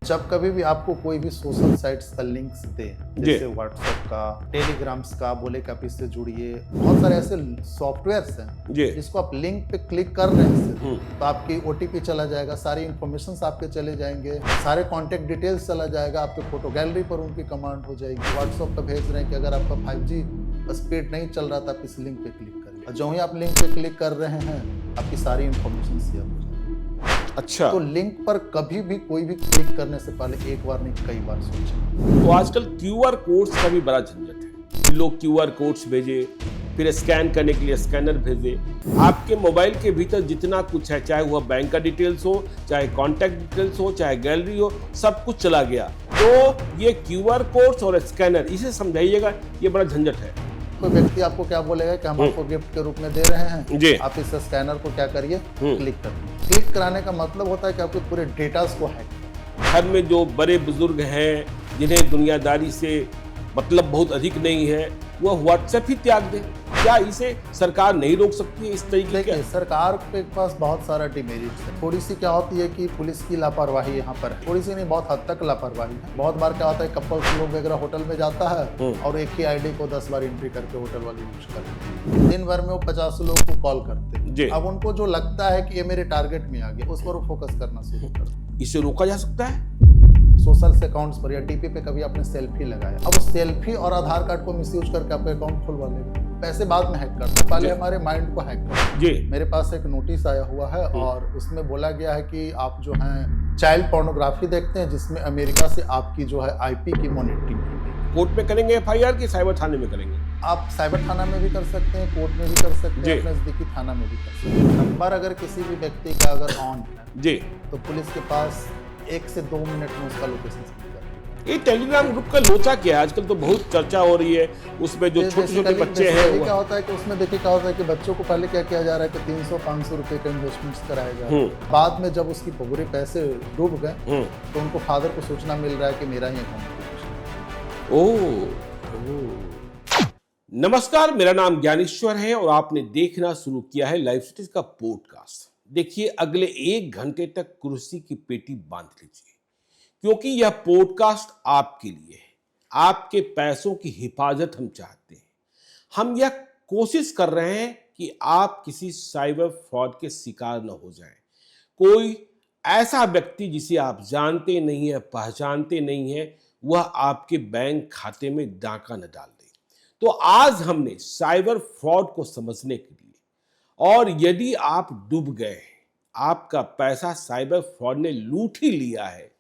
जब कभी भी आपको कोई भी सोशल साइट्स का लिंक्स दे, जैसे व्हाट्सएप का, टेलीग्राम्स का, बोले कि आप इससे जुड़िए, बहुत सारे ऐसे सॉफ्टवेयर्स हैं जिसको आप लिंक पे क्लिक कर रहे हैं तो आपकी ओटीपी चला जाएगा, सारी इन्फॉर्मेशन आपके चले जाएंगे, सारे कॉन्टेक्ट डिटेल्स चला जाएगा, आपके फोटो गैलरी पर उनकी कमांड हो जाएगी। व्हाट्सएप पर भेज रहे हैं कि अगर आपका 5G स्पीड नहीं चल रहा था आप इस लिंक पे क्लिक करिए, और जो ही आप लिंक पे क्लिक कर रहे हैं आपकी सारी इन्फॉर्मेशन शेयर हो जाएगी। अच्छा, तो लिंक पर कभी भी कोई भी क्लिक करने से पहले एक बार नहीं कई बार सोचें। तो आजकल QR कोड्स का भी बड़ा झंझट है। लोग QR कोड्स भेजे, फिर स्कैन करने के लिए स्कैनर भेजे। आपके मोबाइल के भीतर जितना कुछ है, चाहे वह बैंक का डिटेल्स हो, चाहे कॉन्टैक्ट डिटेल्स हो, चाहे गैलरी हो, सब कुछ चला गया। तो ये QR कोड्स और स्कैनर, इसे समझाइएगा, ये बड़ा झंझट है। कोई व्यक्ति आपको क्या बोलेगा कि हम आपको गिफ्ट के रूप में दे रहे हैं जी, आप इस स्कैनर को क्या करिए, क्लिक करिए। क्लिक कराने का मतलब होता है कि आपके पूरे डेटास को हैक। घर में जो बड़े बुजुर्ग हैं, जिन्हें दुनियादारी से मतलब बहुत अधिक नहीं है, वह व्हाट्सएप ही त्याग दें। क्या इसे सरकार नहीं रोक सकती है इस तरीके के? सरकार के पास बहुत सारा डिमेरिट्स है। थोड़ी सी क्या होती है कि पुलिस की लापरवाही यहाँ पर है, थोड़ी सी नहीं बहुत हद तक लापरवाही है। बहुत बार क्या होता है कपल्स लोग वगैरह होटल में जाता है और एक ही आईडी को 10 बार एंट्री करके होटल वाले यूज करते हैं। दिन भर में वो 50 लोग को कॉल करते हैं। अब उनको जो लगता है कि ये मेरे टारगेट में आ गया, उस पर वो फोकस करना शुरू करते हैं। इसे रोका जा सकता है सोशल अकाउंट्स पर या डीपी पे कभी आपने सेल्फी लगाया, अब उस सेल्फी और आधार कार्ड को मिसयूज करके आपका अकाउंट खुलवा लेगा। पैसे बाद में हैक करते हैं, पहले हमारे माइंड को हैक करते हैं। मेरे पास एक नोटिस आया हुआ है और उसमें बोला गया है कि आप जो है चाइल्ड पोर्नोग्राफी देखते हैं, जिसमें अमेरिका से आपकी जो है आईपी की मॉनिटरिंग की गई। कोर्ट में करेंगे FIR की साइबर थाने में करेंगे? आप साइबर थाना में भी कर सकते हैं, कोर्ट में भी कर सकते हैं, नजदीकी थाना में भी कर सकते हैं। नंबर अगर किसी भी व्यक्ति का अगर ऑन है जी, तो पुलिस के पास 1 से 2 मिनट में उसका लोकेशन। ये टेलीग्राम ग्रुप का लोचा क्या है? आजकल तो बहुत चर्चा हो रही है, उसमें जो छोटे छोटे बच्चे हैं क्या होता है कि उसमें देखिए क्या होता है कि बच्चों को पहले क्या किया जा रहा है कि 300-500 रुपए का इन्वेस्टमेंट कराया जा रहा है। बाद में जब उसकी पूरे पैसे डूब गए तो उनको फादर को सूचना मिल रहा है कि मेरा ही अकाउंट। नमस्कार, मेरा नाम ज्ञानेश्वर है और आपने देखना शुरू किया है लाइव सिटीज का पॉडकास्ट। देखिए, अगले 1 घंटे तक कुर्सी की पेटी बांध लीजिए, क्योंकि यह पॉडकास्ट आपके लिए है। आपके पैसों की हिफाजत हम चाहते हैं। हम यह कोशिश कर रहे हैं कि आप किसी साइबर फ्रॉड के शिकार न हो जाएं। कोई ऐसा व्यक्ति जिसे आप जानते नहीं है, पहचानते नहीं है, वह आपके बैंक खाते में डाका न डाल दे। तो आज हमने साइबर फ्रॉड को समझने के लिए, और यदि आप डूब गए, आपका पैसा साइबर फ्रॉड ने लूट ही लिया है,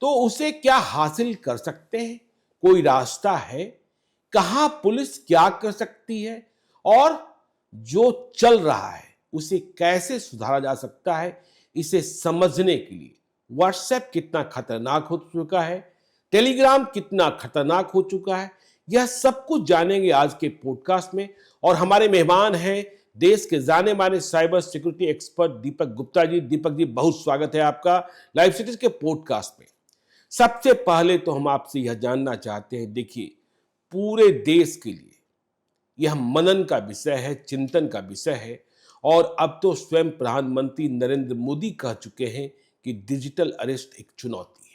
तो उसे क्या हासिल कर सकते हैं, कोई रास्ता है, कहां पुलिस क्या कर सकती है, और जो चल रहा है उसे कैसे सुधारा जा सकता है, इसे समझने के लिए व्हाट्सएप कितना खतरनाक हो चुका है, टेलीग्राम कितना खतरनाक हो चुका है, यह सब कुछ जानेंगे आज के पॉडकास्ट में। और हमारे मेहमान हैं देश के जाने माने cyber security expert Deepak Gupta ji. Deepak ji, बहुत स्वागत है आपका लाइव सिटीज के पॉडकास्ट में। सबसे पहले तो हम आपसे यह जानना चाहते हैं, देखिए, पूरे देश के लिए यह मनन का विषय है, चिंतन का विषय है, और अब तो स्वयं प्रधानमंत्री नरेंद्र मोदी कह चुके हैं कि डिजिटल अरेस्ट एक चुनौती है।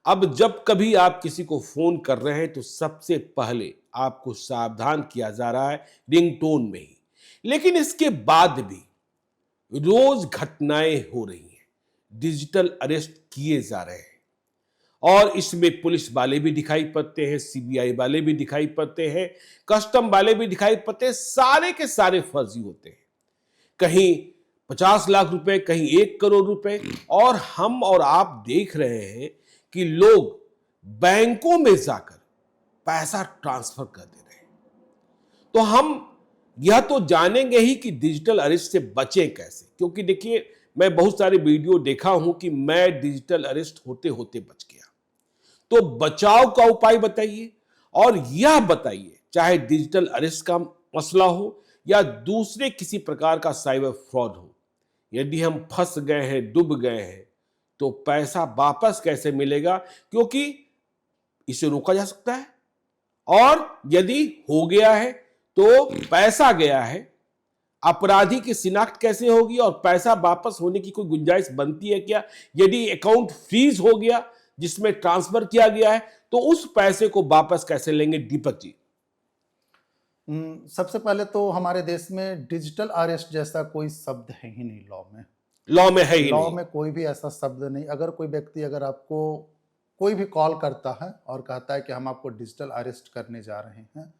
अब जब कभी आप किसी को फोन कर रहे हैं तो सबसे पहले आपको सावधान किया जा रहा है रिंगटोन में ही, लेकिन इसके बाद भी रोज घटनाएं हो रही हैं, डिजिटल अरेस्ट किए जा रहे हैं, और इसमें पुलिस वाले भी दिखाई पड़ते हैं, CBI वाले भी दिखाई पड़ते हैं, कस्टम वाले भी दिखाई पड़ते हैं, सारे के सारे फर्जी होते हैं। कहीं 50 लाख रुपए, कहीं 1 करोड़ रुपए, और हम और आप देख रहे हैं कि लोग बैंकों में जाकर पैसा ट्रांसफर कर दे रहे हैं। तो हम यह तो जानेंगे ही कि डिजिटल अरेस्ट से बचें कैसे, क्योंकि देखिए, मैं बहुत सारे वीडियो देखा हूं कि मैं डिजिटल अरेस्ट होते होते बच गया। तो बचाव का उपाय बताइए, और यह बताइए, चाहे डिजिटल अरेस्ट का मसला हो या दूसरे किसी प्रकार का साइबर फ्रॉड हो, यदि हम फंस गए हैं, डूब गए हैं, तो पैसा वापस कैसे मिलेगा, क्योंकि इसे रोका जा सकता है, और यदि हो गया है तो पैसा गया है, अपराधी की शिनाख्त कैसे होगी, और पैसा वापस होने की कोई गुंजाइश बनती है क्या? यदि अकाउंट फ्रीज हो गया जिसमें ट्रांसफर किया गया है, तो उस पैसे को वापस कैसे लेंगे दीपक जी? सबसे पहले तो हमारे देश में डिजिटल अरेस्ट जैसा कोई शब्द है ही नहीं लॉ में। लॉ में है ही लॉ नहीं। में कोई भी ऐसा शब्द नहीं। अगर कोई व्यक्ति अगर आपको कोई भी कॉल करता है और कहता है कि हम आपको डिजिटल अरेस्ट करने जा रहे हैं,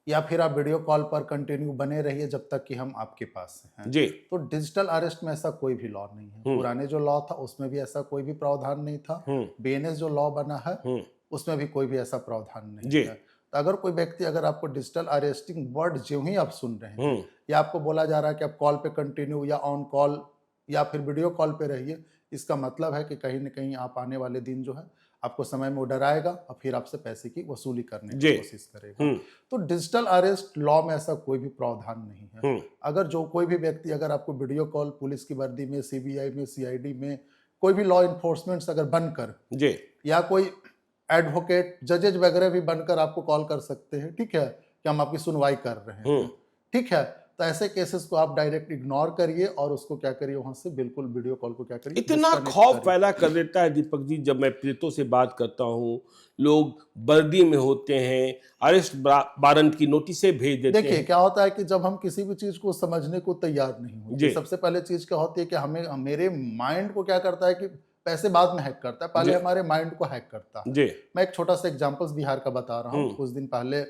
या फिर आप वीडियो कॉल पर कंटिन्यू बने रहिए जब तक कि हम आपके पास हैं जी, तो डिजिटल अरेस्ट में ऐसा कोई भी लॉ नहीं है। पुराने जो लॉ था उसमें भी ऐसा कोई भी प्रावधान नहीं था। बीएनएस जो लॉ बना है उसमें भी कोई भी ऐसा प्रावधान नहीं है। तो अगर कोई व्यक्ति, अगर आपको डिजिटल अरेस्टिंग वर्ड जो ही आप सुन रहे हैं या आपको बोला जा रहा है कि आप कॉल पे कंटिन्यू या ऑन कॉल या फिर वीडियो कॉल पे रहिए, इसका मतलब है कि कहीं ना कहीं आप आने वाले दिन जो है आपको समय में वो डराएगा और फिर आपसे पैसे की वसूली करने की कोशिश करेगा। तो डिजिटल अरेस्ट लॉ में ऐसा कोई भी प्रावधान नहीं है। अगर जो कोई भी व्यक्ति अगर आपको वीडियो कॉल पुलिस की वर्दी में, सीबीआई में, सीआईडी में, कोई भी लॉ इन्फोर्समेंट अगर बनकर या कोई एडवोकेट, जजेज वगैरह भी बनकर आपको कॉल कर सकते हैं, ठीक है, कि हम आपकी सुनवाई कर रहे हैं, ठीक है, तो ऐसे केसेस को आप डायरेक्ट इग्नोर करिए और उसको क्या करिए, वहां से बिल्कुल वीडियो कॉल को क्या करिए, इतना खौफ पैदा कर देता है दीपक जी। जब मैं पीड़ितों से बात करता हूँ, लोग वर्दी में होते हैं, अरेस्ट वारंट की नोटिसें भेज देते हैं। देखिए क्या होता है कि जब हम किसी भी चीज को समझने को तैयार नहीं होते, सबसे पहले चीज क्या होती है कि हमें, मेरे माइंड को क्या करता है कि पैसे बाद में हैक करता है, पहले हमारे माइंड को हैक करता है। मैं एक छोटा सा एग्जांपल्स बिहार का बता रहा हूँ। कुछ दिन पहले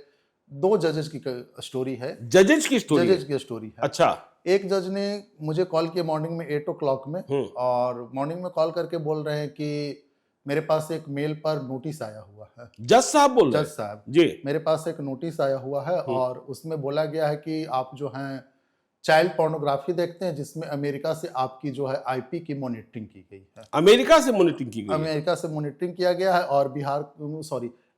2 जजेस की स्टोरी है। जजेस की स्टोरी है। अच्छा। एक जज ने मुझे कॉल किया मॉर्निंग में 8 o'clock में, और मॉर्निंग में कॉल करके बोल रहे हैं कि मेरे पास एक मेल पर नोटिस आया हुआ है। जज साहब बोल रहे हैं? जज साहब जी, मेरे पास एक नोटिस आया हुआ है और उसमें बोला गया है कि आप जो हैं चाइल्ड पोर्नोग्राफी देखते हैं, जिसमें अमेरिका से आपकी जो है आईपी की मॉनिटरिंग की गई है। अमेरिका से मॉनिटरिंग की गई? अमेरिका से मॉनिटरिंग किया गया है और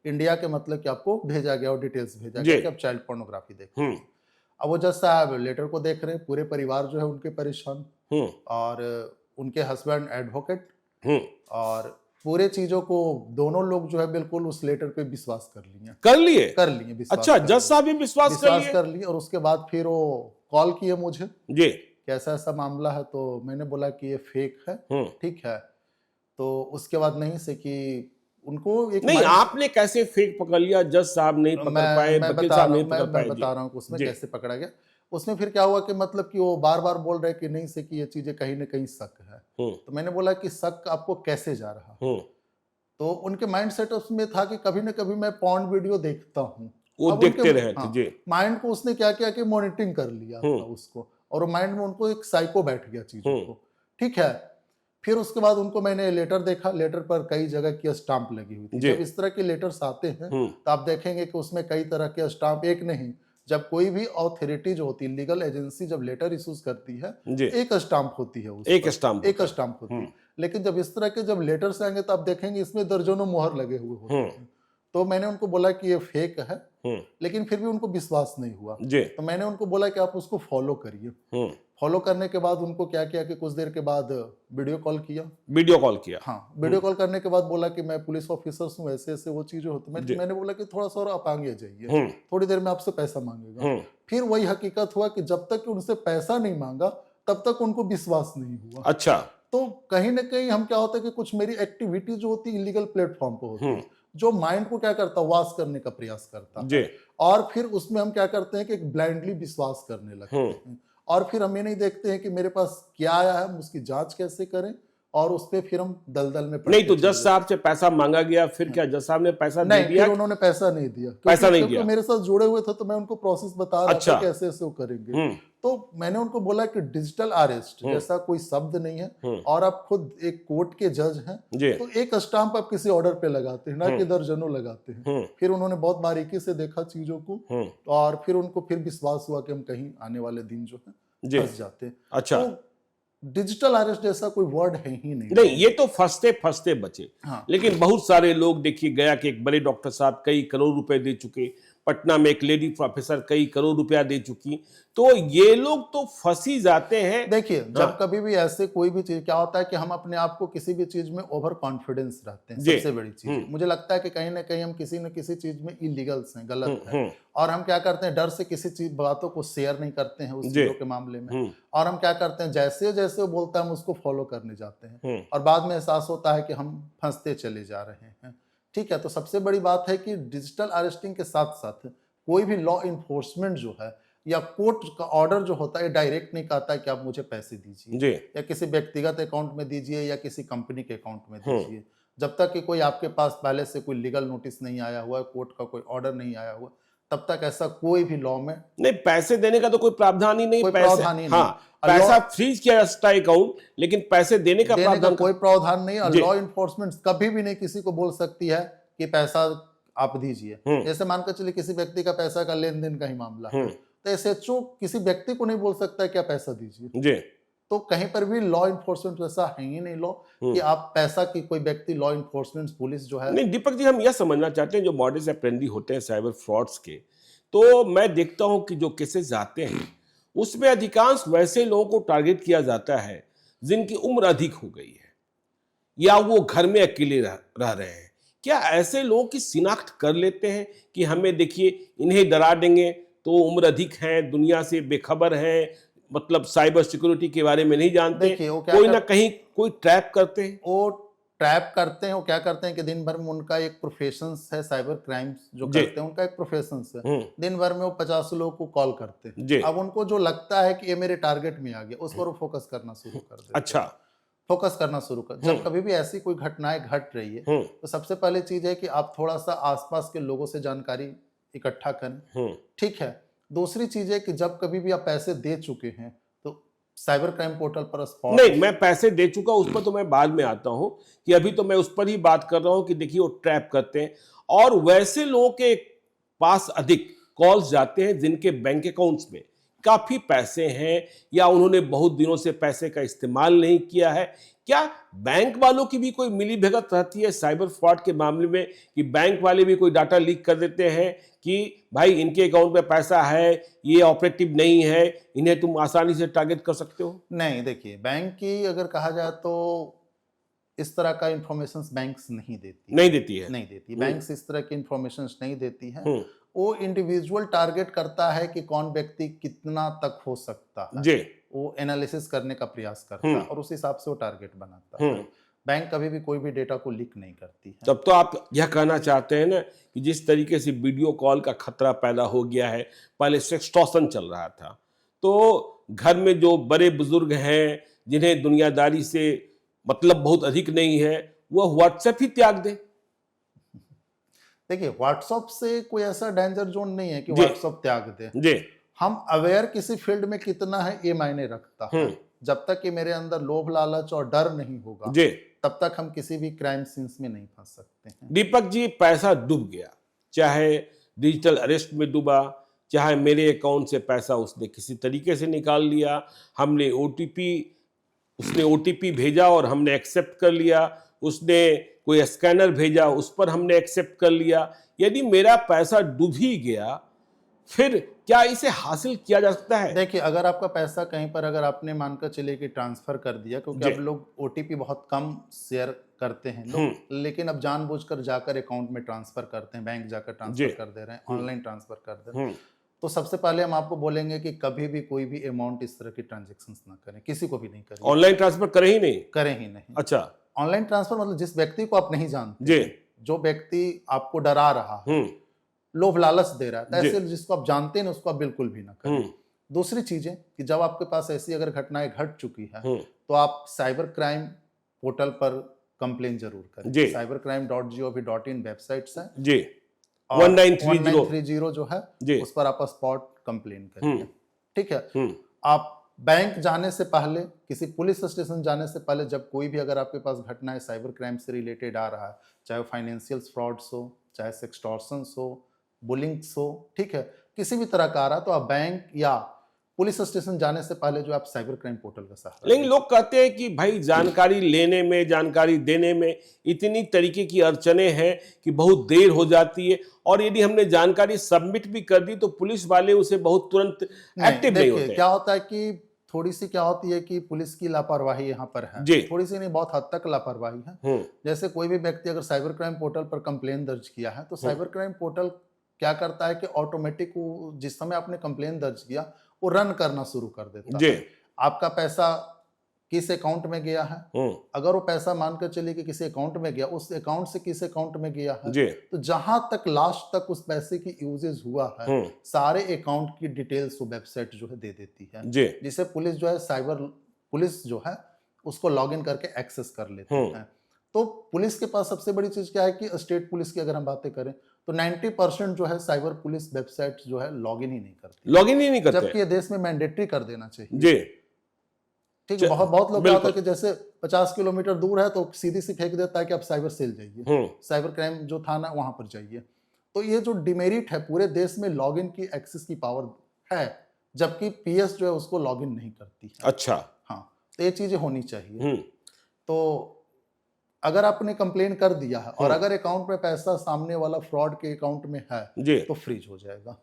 इंडिया के मतलब कि आपको भेजा गया और डिटेल्स भेजा गया कि आप चाइल्ड पोर्नोग्राफी देख रहे हैं। अब वो जज साहब लेटर को देख रहे हैं, पूरे परिवार जो है उनके परेशान, और उनके हस्बैंड एडवोकेट, और पूरे चीजों को दोनों लोग जो है बिल्कुल उस लेटर पे विश्वास कर लिए। अच्छा, जज साहब भी विश्वास कर लिए। और उसके बाद फिर वो कॉल किए मुझे जी, कैसा ऐसा मामला है, तो मैंने बोला कि ये फेक है, ठीक है। तो उसके बाद नहीं से कि उनको एक नहीं, आपने कैसे फेक पकड़ लिया? जज साहब नहीं पकड़ पाए, वकील साहब नहीं पकड़ पाए? मैं बता रहा हूँ उसमें कैसे पकड़ा गया। उसमें फिर क्या हुआ कि मतलब कि वो बार बार बोल रहे कि नहीं से कि ये चीजें कहीं ना कहीं शक है। तो मैंने बोला कि शक आपको कैसे जा रहा? तो उनके माइंड सेटअप में था कि कभी ना कभी मैं पॉर्न वीडियो देखता हूँ, वो देखते रहे थे। माइंड को उसने क्या किया कि मॉनिटरिंग कर लिया उसको, और माइंड में उनको एक साइको बैठ गया चीजों को, ठीक है। फिर उसके बाद उनको मैंने लेटर देखा, लेटर पर कई जगह की स्टाम्प लगी हुई थी। जब इस तरह के लेटर्स आते हैं तो आप देखेंगे कि उसमें कई तरह के स्टाम्प, एक नहीं, जब कोई भी अथॉरिटी जो होती है, लीगल एजेंसी जब लेटर इश्यूज करती है, एक स्टाम्प होती है, एक स्टाम्प होती है। लेकिन जब इस तरह के जब लेटर्स आएंगे तो आप देखेंगे इसमें दर्जनों मोहर लगे हुए होते हैं। तो मैंने उनको बोला कि ये फेक है, लेकिन फिर भी उनको विश्वास नहीं हुआ। तो मैंने उनको बोला कि आप उसको फॉलो करिए। फॉलो करने के बाद उनको क्या किया कि कुछ देर के बाद वीडियो कॉल किया। हाँ, वीडियो कॉल करने के बाद बोला कि मैं पुलिस ऑफिसर हूँ, ऐसे ऐसे वो चीजें होती। मैंने बोला कि थोड़ा सा और आप आगे जाइए, थोड़ी देर में आपसे पैसा मांगेगा। फिर वही हकीकत हुआ कि जब तक कि उनसे पैसा नहीं मांगा तब तक उनको विश्वास नहीं हुआ। अच्छा। तो कहीं ना कहीं हम क्या होता है कि कुछ मेरी एक्टिविटी जो होती है इलीगल प्लेटफॉर्म पे होती है, जो माइंड को क्या करता है, वॉश करने का प्रयास करता है, और फिर उसमें हम क्या करते हैं कि ब्लाइंडली विश्वास करने लगते हैं। और फिर हम ये नहीं देखते हैं कि मेरे पास क्या आया है, हम उसकी जांच कैसे करें, और उस पे फिर हम दलदल में नहीं। तो जज साहब से पैसा मांगा गया, फिर क्या जज साहब ने पैसा नहीं दिया? फिर उन्होंने पैसा नहीं दिया, क्योंकि मेरे साथ जुड़े हुए थे, तो मैं उनको प्रोसेस बता रहा था कैसे ऐसे वो करेंगे। तो मैंने उनको बोला कि डिजिटल अरेस्ट जैसा कोई शब्द नहीं है, और आप खुद एक कोर्ट के जज हैं, तो एक स्टाम्प आप किसी ऑर्डर पे लगाते हैं, ना कि दर्जनों लगाते हैं। फिर उन्होंने बहुत बारीकी से देखा चीजों को, और फिर उनको फिर विश्वास हुआ कि हम कहीं आने वाले दिन जो है फंस जाते हैं। अच्छा। तो डिजिटल अरेस्ट जैसा कोई वर्ड है ही नहीं। ये तो फंसते बचे। लेकिन बहुत सारे लोग, देखिए गया के एक बड़े डॉक्टर साहब कई करोड़ रुपए दे चुके, पटना में एक लेडी प्रोफेसर कई करोड़ रुपया दे चुकी। तो ये लोग तो फंसी जाते हैं। देखिए, जब कभी भी ऐसे कोई भी चीज, क्या होता है कि हम अपने आप को किसी भी चीज में ओवर कॉन्फिडेंस रहते हैं, सबसे बड़ी चीज। मुझे लगता है कि कहीं ना कहीं हम किसी न किसी चीज में इलीगल्स हैं, गलत है, और हम क्या करते हैं, डर से किसी चीज बातों को शेयर नहीं करते हैं उस चीजों के मामले में, और हम क्या करते हैं, जैसे जैसे वो बोलता है हम उसको फॉलो करने जाते हैं, और बाद में एहसास होता है कि हम फंसते चले जा रहे हैं। ठीक है, तो सबसे बड़ी बात है कि डिजिटल अरेस्टिंग के साथ साथ कोई भी लॉ इन्फोर्समेंट जो है या कोर्ट का ऑर्डर जो होता है, डायरेक्ट नहीं कहता है कि आप मुझे पैसे दीजिए या किसी व्यक्तिगत अकाउंट में दीजिए या किसी कंपनी के अकाउंट में दीजिए। जब तक कि कोई आपके पास पहले से कोई लीगल नोटिस नहीं आया हुआ है, कोर्ट का कोई ऑर्डर नहीं आया हुआ, तब तक ऐसा कोई भी लॉ में नहीं, पैसे देने का तो कोई प्रावधान ही नहीं, कोई प्रावधान ही नहीं। हाँ, पैसा फ्रीज किया जा सकता है अकाउंट, लेकिन पैसे देने का प्रावधान कोई प्रावधान नहीं। और लॉ इन्फोर्समेंट कभी भी नहीं किसी को बोल सकती है कि पैसा आप दीजिए। जैसे मानकर चलिए किसी व्यक्ति का पैसा का लेन देन का ही मामला है, तो एसएचओ किसी व्यक्ति को नहीं बोल सकता है कि आप पैसा दीजिए। तो कहीं पर भी लॉ इन्फोर्समेंट वैसा है ही नहीं लॉ कि आप पैसा की कोई व्यक्ति लॉ इन्फोर्समेंट पुलिस जो है। नहीं दीपक जी, हम यह समझना चाहते हैं जो मॉडस ऑपरेंडी होते हैं साइबर फ्रॉड्स के, तो मैं देखता हूं कि जो केसेस आते हैं उसमें अधिकांश वैसे लोगों को टारगेट किया जाता है जिनकी उम्र अधिक हो गई है या वो घर में अकेले रह रहे हैं। क्या ऐसे लोगों की शिनाख्त कर लेते हैं कि हमें देखिए इन्हें डरा देंगे, तो उम्र अधिक है, दुनिया से बेखबर है, मतलब साइबर सिक्योरिटी के बारे में नहीं जानते, कोई ना कहीं कोई ट्रैप करते हैं? वो ट्रैप करते हैं, वो क्या करते हैं कि दिन भर में उनका एक प्रोफेशन है, साइबर क्राइम्स जो करते हैं उनका एक प्रोफेशन है। दिन भर में वो 50 लोगों को कॉल करते हैं। अब उनको जो लगता है कि ये मेरे टारगेट में आ गया, उस पर वो फोकस करना शुरू कर देते हैं। अच्छा, फोकस करना शुरू कर। जब कभी भी ऐसी कोई घटनाएं घट रही है, तो सबसे पहले चीज है कि आप थोड़ा सा आसपास के लोगों से जानकारी इकट्ठा करें। ठीक है। दूसरी चीज है कि जब कभी भी आप पैसे दे चुके हैं तो साइबर क्राइम पोर्टल पर स्पॉट। नहीं, मैं पैसे दे चुका उस पर तो मैं बाद में आता हूं, कि अभी तो मैं उस पर ही बात कर रहा हूं कि देखिए वो ट्रैप करते हैं और वैसे लोगों के पास अधिक कॉल्स जाते हैं जिनके बैंक अकाउंट्स में काफी पैसे हैं या उन्होंने बहुत दिनों से पैसे का इस्तेमाल नहीं किया है। क्या बैंक वालों की भी कोई मिली भगत रहती है साइबर फ्रॉड के मामले में, कि बैंक वाले भी कोई डाटा लीक कर देते हैं कि भाई इनके अकाउंट में पैसा है, ये ऑपरेटिव नहीं है, इन्हें तुम आसानी से टारगेट कर सकते हो? नहीं, देखिए, बैंक की अगर कहा जाए तो इस तरह का इंफॉर्मेशन बैंक्स नहीं देती है। बैंक्स इस तरह की इंफॉर्मेशन नहीं देती है। वो इंडिविजुअल टारगेट करता है कि कौन व्यक्ति कितना तक हो सकता है, वो एनालिसिस करने का प्रयास करता है और उस हिसाब से वो टारगेट बनाता है। बैंक कभी भी कोई भी डेटा को लीक नहीं करती है। तब तो आप यह कहना चाहते हैं ना कि जिस तरीके से वीडियो कॉल का खतरा पैदा हो गया है, पहले सेक्सटॉर्शन चल रहा था, तो घर में जो बड़े बुजुर्ग हैं जिन्हें दुनियादारी से मतलब बहुत अधिक नहीं है, वह व्हाट्सएप ही त्याग दें। देखिए, व्हाट्सएप से कोई ऐसा डेंजर जोन नहीं है कि व्हाट्सएप त्याग दे। हम अवेयर किसी फील्ड में कितना है ये मायने रखता है। जब तक कि मेरे अंदर लोभ लालच और डर नहीं होगा, तब तक हम किसी भी क्राइम सीन्स में नहीं फंस सकते हैं। दीपक जी, पैसा डूब गया, चाहे डिजिटल अरेस्ट में डूबा, चाहे मेरे अकाउंट से पैसा उसने किसी तरीके से निकाल लिया, हमने उसने ओटीपी भेजा और हमने एक्सेप्ट कर लिया, उसने कोई स्कैनर भेजा उस पर हमने एक्सेप्ट कर लिया, यदि मेरा पैसा डूब ही गया फिर क्या इसे हासिल किया जा सकता है? देखिए, अगर आपका पैसा कहीं पर अगर आपने मानकर चलिए कि ट्रांसफर कर दिया, क्योंकि अब लोग ओटीपी बहुत कम शेयर करते हैं लोग, लेकिन अब जानबूझकर जाकर अकाउंट में ट्रांसफर करते हैं, बैंक जाकर ट्रांसफर कर दे रहे हैं, ऑनलाइन ट्रांसफर कर दे रहे हैं, तो सबसे पहले हम आपको बोलेंगे कि कभी भी कोई भी अमाउंट इस तरह की ट्रांजेक्शंस ना करें, किसी को भी नहीं करें। ऑनलाइन ट्रांसफर करें ही नहीं। अच्छा, ऑनलाइन ट्रांसफर मतलब जिस व्यक्ति को आप नहीं जानते, जो व्यक्ति आपको डरा रहा है, लोभ लालच दे रहा है, ऐसे जिसको आप जानते हैं उसको आप बिल्कुल भी ना करें। दूसरी चीज है कि जब आपके पास ऐसी अगर घटनाएं घट चुकी है तो आप साइबर क्राइम पोर्टल पर कंप्लेन जरूर करें। cybercrime.gov.in वेबसाइट्स है जी, 1930 जो है उस पर आप स्पॉट कंप्लेन करिए। ठीक है। आप बैंक जाने से पहले, किसी पुलिस स्टेशन जाने से पहले, जब कोई भी अगर आपके पास घटनाएं साइबर क्राइम से रिलेटेड आ रहा है, चाहे फाइनेंशियल फ्रॉड्स हो, चाहे सेक्सटॉर्शंस हो, बुलिंग्स हो, ठीक है, किसी भी तरह का आ रहा, तो आप बैंक या पुलिस स्टेशन जाने से पहले जो आप साइबर क्राइम पोर्टल का सहारा लेकिन लोग कहते हैं कि भाई जानकारी लेने में, जानकारी देने में इतनी तरीके की अड़चने हैं कि बहुत देर हो जाती है, और यदि हमने जानकारी सबमिट भी कर दी तो पुलिस वाले उसे बहुत तुरंत एक्टिव नहीं होते। क्या होता है कि थोड़ी सी क्या होती है कि पुलिस की लापरवाही यहाँ पर है, थोड़ी सी नहीं बहुत हद तक लापरवाही है। जैसे कोई भी व्यक्ति अगर साइबर क्राइम पोर्टल पर कंप्लेन दर्ज किया है तो साइबर क्राइम पोर्टल क्या करता है कि ऑटोमेटिक जिस समय आपने कंप्लेन दर्ज किया वो रन करना शुरू कर देता है। आपका पैसा किस अकाउंट में गया है, अगर वो पैसा मानकर चलिए कि किसी अकाउंट में गया, उस अकाउंट से किस अकाउंट में गया है, तो जहां तक लास्ट तक उस पैसे की यूजेज हुआ है सारे अकाउंट की डिटेल्स वो वेबसाइट जो है दे देती है, जिसे पुलिस जो है साइबर पुलिस जो है उसको लॉग इन करके एक्सेस कर लेते हैं। तो पुलिस के पास सबसे बड़ी चीज क्या है कि स्टेट पुलिस की अगर हम बातें करें तो 90% जो है साइबर पुलिस वेबसाइट जो है लॉगिन ही नहीं करती, जबकि ये देश में मैंडेटरी कर देना चाहिए। ठीक है, बहुत लोग क्या होता है कि जैसे 50 किलोमीटर दूर है तो सीधी सी फेंक देता है कि आप साइबर सेल जाइए, साइबर क्राइम जो थाना वहां पर जाइए। तो ये जो डिमेरिट है पूरे देश में लॉगिन की एक्सेस की पावर है, जबकि पीएस जो है उसको लॉगिन नहीं करती है। अच्छा, हाँ, तो ये चीजें होनी चाहिए। तो अगर आपने कंप्लेन कर दिया है और अगर अकाउंट में पैसा सामने वाला फ्रॉड के अकाउंट में है तो फ्रीज हो जाएगा,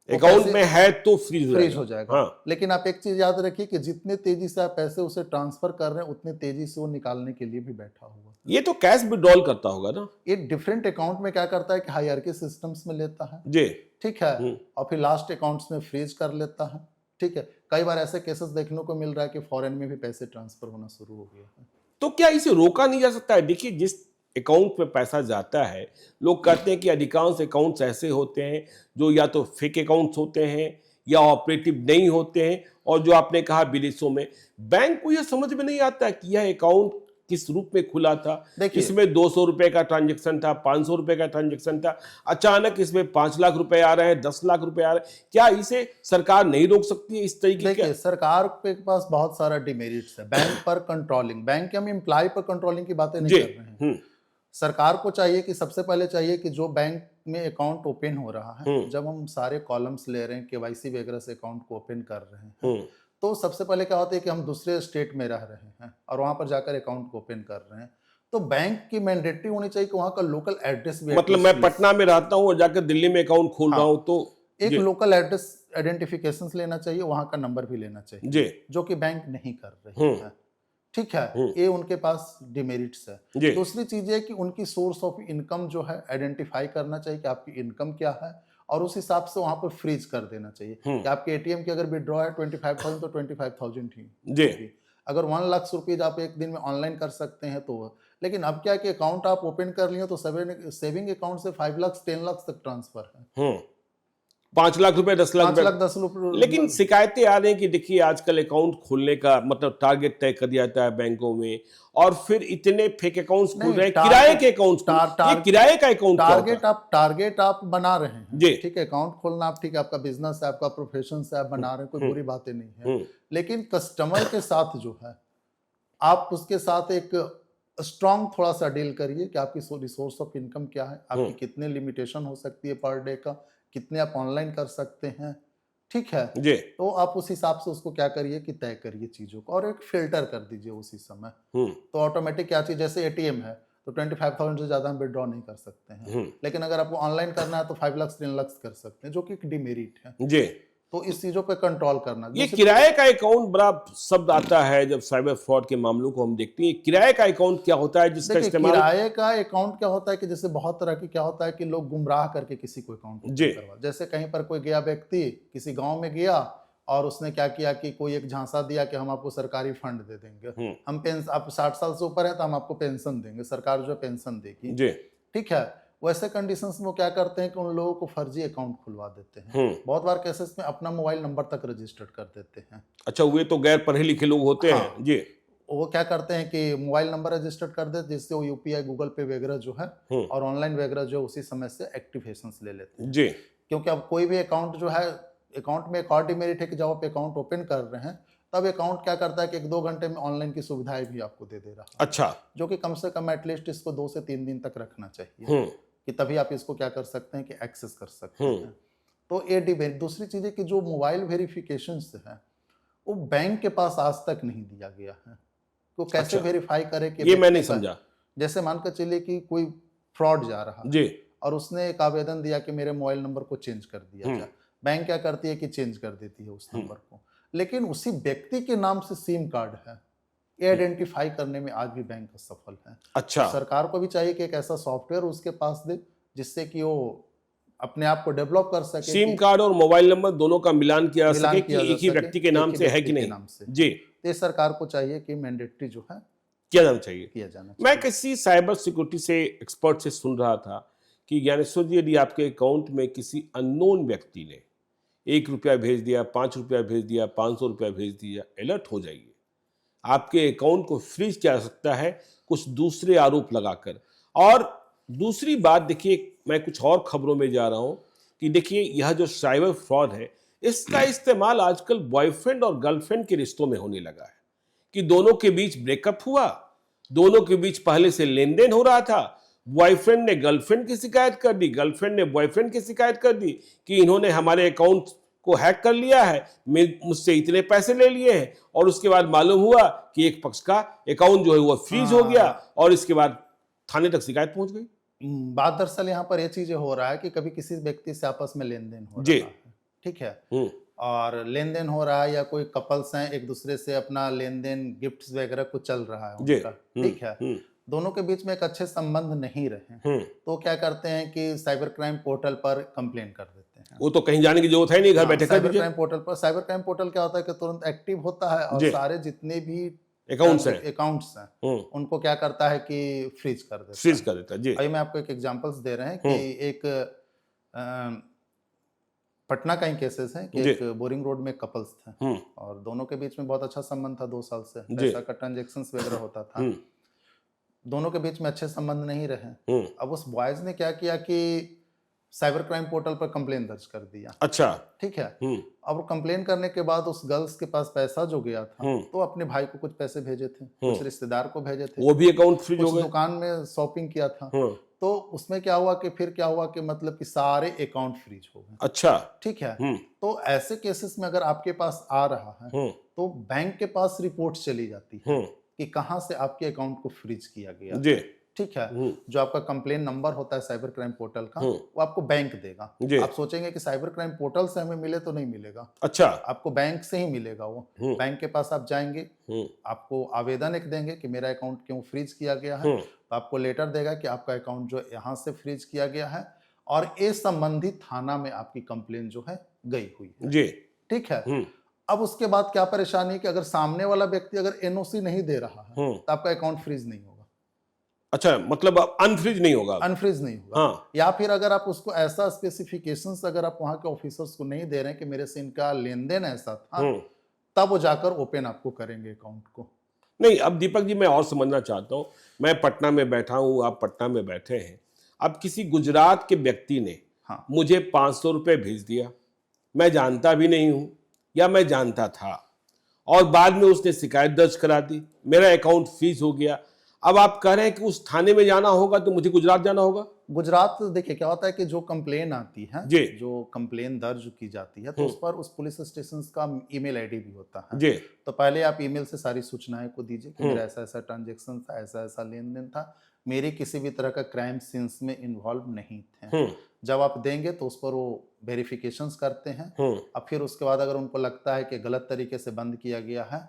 अकाउंट में है तो फ्रीज हो जाएगा। हाँ। लेकिन आप एक चीज याद रखिए कि जितने तेजी से आप पैसे उसे ट्रांसफर कर रहे हैं उतने तेजी से वो निकालने के लिए भी बैठा हुआ। ये तो कैश विड्रॉल करता होगा ना, ये डिफरेंट अकाउंट में क्या करता है कि हायरार्की सिस्टम्स में लेता है ठीक है, और फिर लास्ट अकाउंट्स में फ्रीज कर लेता है। ठीक है, कई बार ऐसे केसेस देखने को मिल रहा है कि फॉरेन में भी पैसे ट्रांसफर होना शुरू हो गया है। तो क्या इसे रोका नहीं जा सकता है? देखिए, जिस अकाउंट में पैसा जाता है, लोग कहते हैं कि अधिकांश अकाउंट्स ऐसे होते हैं जो या तो फेक अकाउंट्स होते हैं या ऑपरेटिव नहीं होते हैं, और जो आपने कहा विदेशों में, बैंक को यह समझ में नहीं आता कि यह अकाउंट किस रूप में खुला था। इसमें 200 रुपए का ट्रांजेक्शन था, 500 रुपए का ट्रांजेक्शन था, अचानक इसमें 5 लाख रुपए आ रहे हैं, 10 लाख रुपए आ रहे हैं। क्या इसे सरकार नहीं रोक सकती है इस तरीके के? सरकार के पास बहुत सारा डिमेरिट्स है। बैंक पर कंट्रोलिंग, बैंक के हम एम्प्लॉय पर कंट्रोलिंग की बातें नहीं कर रहे हैं। सरकार को चाहिए कि सबसे पहले चाहिए कि जो बैंक में अकाउंट ओपन हो रहा है, जब हम सारे कॉलम्स ले रहे हैं, केवाईसी वगैरह से अकाउंट को ओपन कर रहे हैं, तो सबसे पहले क्या होता है कि हम दूसरे स्टेट में रह रहे हैं और वहां पर जाकर अकाउंट को ओपन कर रहे हैं, तो बैंक की मैंडेटरी होनी चाहिए कि वहां का लोकल एड्रेस भी, मतलब मैं पटना में रहता हूँ और जाकर दिल्ली में अकाउंट खोल रहा हूँ तो एक लोकल एड्रेस आइडेंटिफिकेशन लेना चाहिए, वहां का नंबर भी लेना चाहिए, जो कि बैंक नहीं कर रहे हैं। ठीक है, ये उनके पास डिमेरिट्स है। दूसरी चीज है कि उनकी सोर्स ऑफ इनकम जो है आइडेंटिफाई करना चाहिए कि आपकी इनकम क्या है, और उस हिसाब से वहां पर फ्रीज कर देना चाहिए कि आपके एटीएम की अगर विड्रॉ है 25,000 तो 25,000 ही। अगर 1 लाख रुपीज आप एक दिन में ऑनलाइन कर सकते हैं तो, लेकिन अब क्या कि अकाउंट आप ओपन कर लिए तो सेविंग अकाउंट से 5 लाख 10 लाख तक ट्रांसफर है, 5 लाख रुपए 10 लाख 10 रुपए। लेकिन शिकायतें आ रही हैं कि देखिए आजकल अकाउंट खोलने का मतलब टारगेट तय कर दिया जाता है बैंकों में, और फिर इतने फेक अकाउंट्स खुल रहे हैं, किराए के अकाउंट्स, किराए का अकाउंट, टारगेट आप बना रहे हैं। ठीक है, अकाउंट खोलना आप, ठीक है, आपका बिजनेस है, आपका प्रोफेशन है, आप बना रहे हैं, कोई बुरी बातें नहीं है, लेकिन कस्टमर के साथ जो है आप उसके साथ एक स्ट्रॉन्ग थोड़ा सा डील करिए कि आपकी रिसोर्स ऑफ इनकम क्या है, आपकी कितने लिमिटेशन हो सकती है पर डे का, कितने आप ऑनलाइन कर सकते हैं। ठीक है तो आप उस हिसाब से उसको क्या करिए कि तय करिए चीजों को, और एक फिल्टर कर दीजिए उसी समय। तो ऑटोमेटिक क्या चीज, जैसे एटीएम है तो 25,000 से ज्यादा हम विड्रॉ नहीं कर सकते हैं, लेकिन अगर आपको ऑनलाइन करना है तो 5 लाख 10 लाख कर सकते हैं, जो कि एक डिमेरिट है। तो इस चीजों पे कंट्रोल करना। ये किराए का अकाउंट बड़ा शब्द आता है जब साइबर फ्रॉड के मामलों को हम देखते हैं। किराए का अकाउंट क्या होता है जिसका इस्तेमाल? किराए का अकाउंट क्या होता है कि जैसे बहुत तरह की क्या होता है कि लोग गुमराह करके किसी को अकाउंट करवा, जैसे कहीं पर कोई गया व्यक्ति किसी गांव में गया और उसने क्या किया कि कोई एक झांसा दिया कि हम आपको सरकारी फंड दे देंगे, हम आप 60 साल से ऊपर है तो हम आपको पेंशन देंगे, सरकार जो है पेंशन देगी। ठीक है, वैसे कंडीशंस में वो क्या करते हैं कि उन लोगों को फर्जी अकाउंट खुलवा देते हैं। बहुत बार केसेस में अपना मोबाइल नंबर तक रजिस्टर्ड कर देते हैं। अच्छा, वे तो गैर पढ़े लिखे लोग होते हैं जी। वो क्या करते हैं कि मोबाइल नंबर रजिस्टर्ड कर देते, जिससे वो यूपीआई, गूगल पे वगैरह जो है और ऑनलाइन वगैरह जो उसी समय से एक्टिवेशंस ले लेते हैं जी। क्योंकि अब कोई भी अकाउंट जो है, अकाउंट में एक और डिमेरिट है कि जब आप अकाउंट ओपन कर रहे हैं तब अकाउंट क्या करता है कि 1-2 घंटे में ऑनलाइन की सुविधाएं भी आपको दे रहा है। अच्छा, जो कि कम से कम एटलीस्ट इसको 2 से 3 दिन तक रखना चाहिए कि तभी आप इसको क्या कर सकते हैं कि एक्सेस कर सकते हैं। तो ये दूसरी चीज है कि जो मोबाइल वेरिफिकेशन है वो बैंक के पास आज तक नहीं दिया गया है। तो कैसे वेरीफाई करे कि ये मैं नहीं समझा। जैसे मान कर चलिए कि कोई फ्रॉड जा रहा है और उसने एक आवेदन दिया कि मेरे मोबाइल नंबर को चेंज कर दिया जाए, बैंक क्या करती है कि चेंज कर देती है उस नंबर को, लेकिन उसी व्यक्ति के नाम से सिम कार्ड है, ये आइडेंटिफाई करने में आज भी बैंक असफल है। अच्छा, तो सरकार को भी चाहिए कि एक ऐसा सॉफ्टवेयर उसके पास दे जिससे कि वो अपने आप को डेवलप कर सके, सिम कार्ड और मोबाइल नंबर दोनों का मिलान किया जा सके कि एक ही व्यक्ति के नाम से है कि नहीं। जी, तो सरकार को चाहिए कि मैंडेटरी जो है किया जाना चाहिए। चाहिए। मैं किसी साइबर सिक्योरिटी से एक्सपर्ट से सुन रहा था कि ज्ञानेश्वर जी, यदि आपके अकाउंट में किसी अननोन व्यक्ति ने 1 रुपया भेज दिया, 5 रुपया भेज दिया, 500 रुपया भेज दिया, अलर्ट हो जाइए, आपके अकाउंट को फ्रीज किया जा सकता है कुछ दूसरे आरोप लगाकर। और दूसरी बात देखिए, मैं कुछ और खबरों में जा रहा हूं कि देखिए यह जो साइबर फ्रॉड है इसका इस्तेमाल आजकल बॉयफ्रेंड और गर्लफ्रेंड के रिश्तों में होने लगा है कि दोनों के बीच ब्रेकअप हुआ, दोनों के बीच पहले से लेन देन हो रहा था, बॉयफ्रेंड ने गर्लफ्रेंड की शिकायत कर दी, गर्लफ्रेंड ने बॉयफ्रेंड की शिकायत कर दी कि इन्होंने हमारे अकाउंट को हैक कर लिया है, मुझसे इतने पैसे ले लिए हैं, और उसके बाद मालूम हुआ कि एक पक्ष का अकाउंट जो है वो फ्रीज हो गया और इसके बाद थाने तक शिकायत पहुंच गई। बात दरअसल यहाँ पर ये चीजें हो रहा है कि कभी किसी व्यक्ति से आपस में लेन देन हो रहा है, ठीक है, और लेन देन हो रहा है या कोई कपल्स हैं एक दूसरे से अपना लेन देन गिफ्ट्स वगैरह कुछ चल रहा है उनका, ठीक है, दोनों के बीच में एक अच्छे संबंध नहीं रहे, तो क्या करते हैं कि साइबर क्राइम पोर्टल पर कंप्लेन कर देते हैं। वो तो कहीं जाने की जरूरत है नहीं, घर बैठे कर दीजिए। साइबर क्राइम पोर्टल क्या होता है कि तुरंत एक्टिव होता है और सारे जितने भी अकाउंट्स हैं उनको क्या करता है कि फ्रीज कर देता है। अभी मैं आपको एक एग्जांपल्स दे रहे हैं कि एक पटना का ही केसेस है कि एक बोरिंग रोड में कपल्स थे और दोनों के बीच में बहुत अच्छा संबंध था, 2 साल से पैसा का ट्रांजैक्शंस वगैरह होता था, दोनों के बीच में अच्छे संबंध नहीं रहे। अब उस बॉयज ने क्या किया कि साइबर क्राइम पोर्टल पर कंप्लेन दर्ज कर दिया। अच्छा, ठीक है। अब कंप्लेन करने के बाद उस गर्ल्स के पास पैसा जो गया था तो अपने भाई को कुछ पैसे भेजे थे, कुछ रिश्तेदार को भेजे थे, वो भी अकाउंट फ्रीज हो गए, दुकान में शॉपिंग किया था, तो उसमें क्या हुआ कि फिर क्या हुआ कि मतलब कि सारे अकाउंट फ्रीज हो गए। अच्छा, ठीक है। तो ऐसे केसेस में अगर आपके पास आ रहा है तो बैंक के पास रिपोर्ट चली जाती है कि कहां से आपके अकाउंट को फ्रीज किया गया, ठीक है। जो आपका कंप्लेन नंबर होता है साइबर क्राइम पोर्टल का वो आपको बैंक देगा। आप सोचेंगे कि साइबर क्राइम पोर्टल से हमें मिले, तो नहीं मिलेगा। अच्छा, आपको बैंक से ही मिलेगा। वो बैंक के पास आप जाएंगे, आपको आवेदन एक देंगे कि मेरा अकाउंट क्यों फ्रीज किया गया है, तो आपको लेटर देगा कि आपका अकाउंट जो यहाँ से फ्रीज किया गया है और इस संबंधित थाना में आपकी कंप्लेन जो है गई हुई है जी, ठीक है। अब उसके बाद क्या परेशानी कि अगर सामने वाला व्यक्ति अगर एनओसी नहीं दे रहा है तो आपका अकाउंट फ्रीज नहीं होगा। अच्छा, मतलब अनफ्रीज नहीं होगा, अनफ्रीज नहीं होगा। हाँ। या फिर अगर आप उसको ऐसा स्पेसिफिकेशंस अगर आप वहां के ऑफिसर्स को नहीं दे रहे हैं कि मेरे से इनका लेन देन ऐसा था, तब वो जाकर ओपन आपको करेंगे अकाउंट को। नहीं, अब दीपक जी मैं और समझना चाहता हूं, मैं पटना में बैठा हूं, आप पटना में बैठे हैं, अब किसी गुजरात के व्यक्ति ने मुझे 500 रुपए भेज दिया, मैं जानता भी नहीं हूं या मैं जानता था, और बाद में उसने शिकायत दर्ज करा दी, मेरा अकाउंट फ्रीज हो गया। अब आप कह रहे हैं कि उस थाने में जाना होगा तो मुझे गुजरात जाना होगा। गुजरात देखिए क्या होता है कि जो कंप्लेन आती है, जो कंप्लेन दर्ज की जाती है, तो उस पर उस पुलिस स्टेशन का ईमेल आईडी भी होता है। तो पहले आप ईमेल से सारी सूचनाएं को दीजिए कि मेरा ऐसा ऐसा ट्रांजैक्शन था, ऐसा ऐसा लेन देन था, मेरे किसी भी तरह का क्राइम सीन्स में इन्वॉल्व नहीं थे। जब आप देंगे तो उस पर वो वेरिफिकेशंस करते हैं। अब फिर उसके बाद अगर उनको लगता है कि गलत तरीके से बंद किया गया है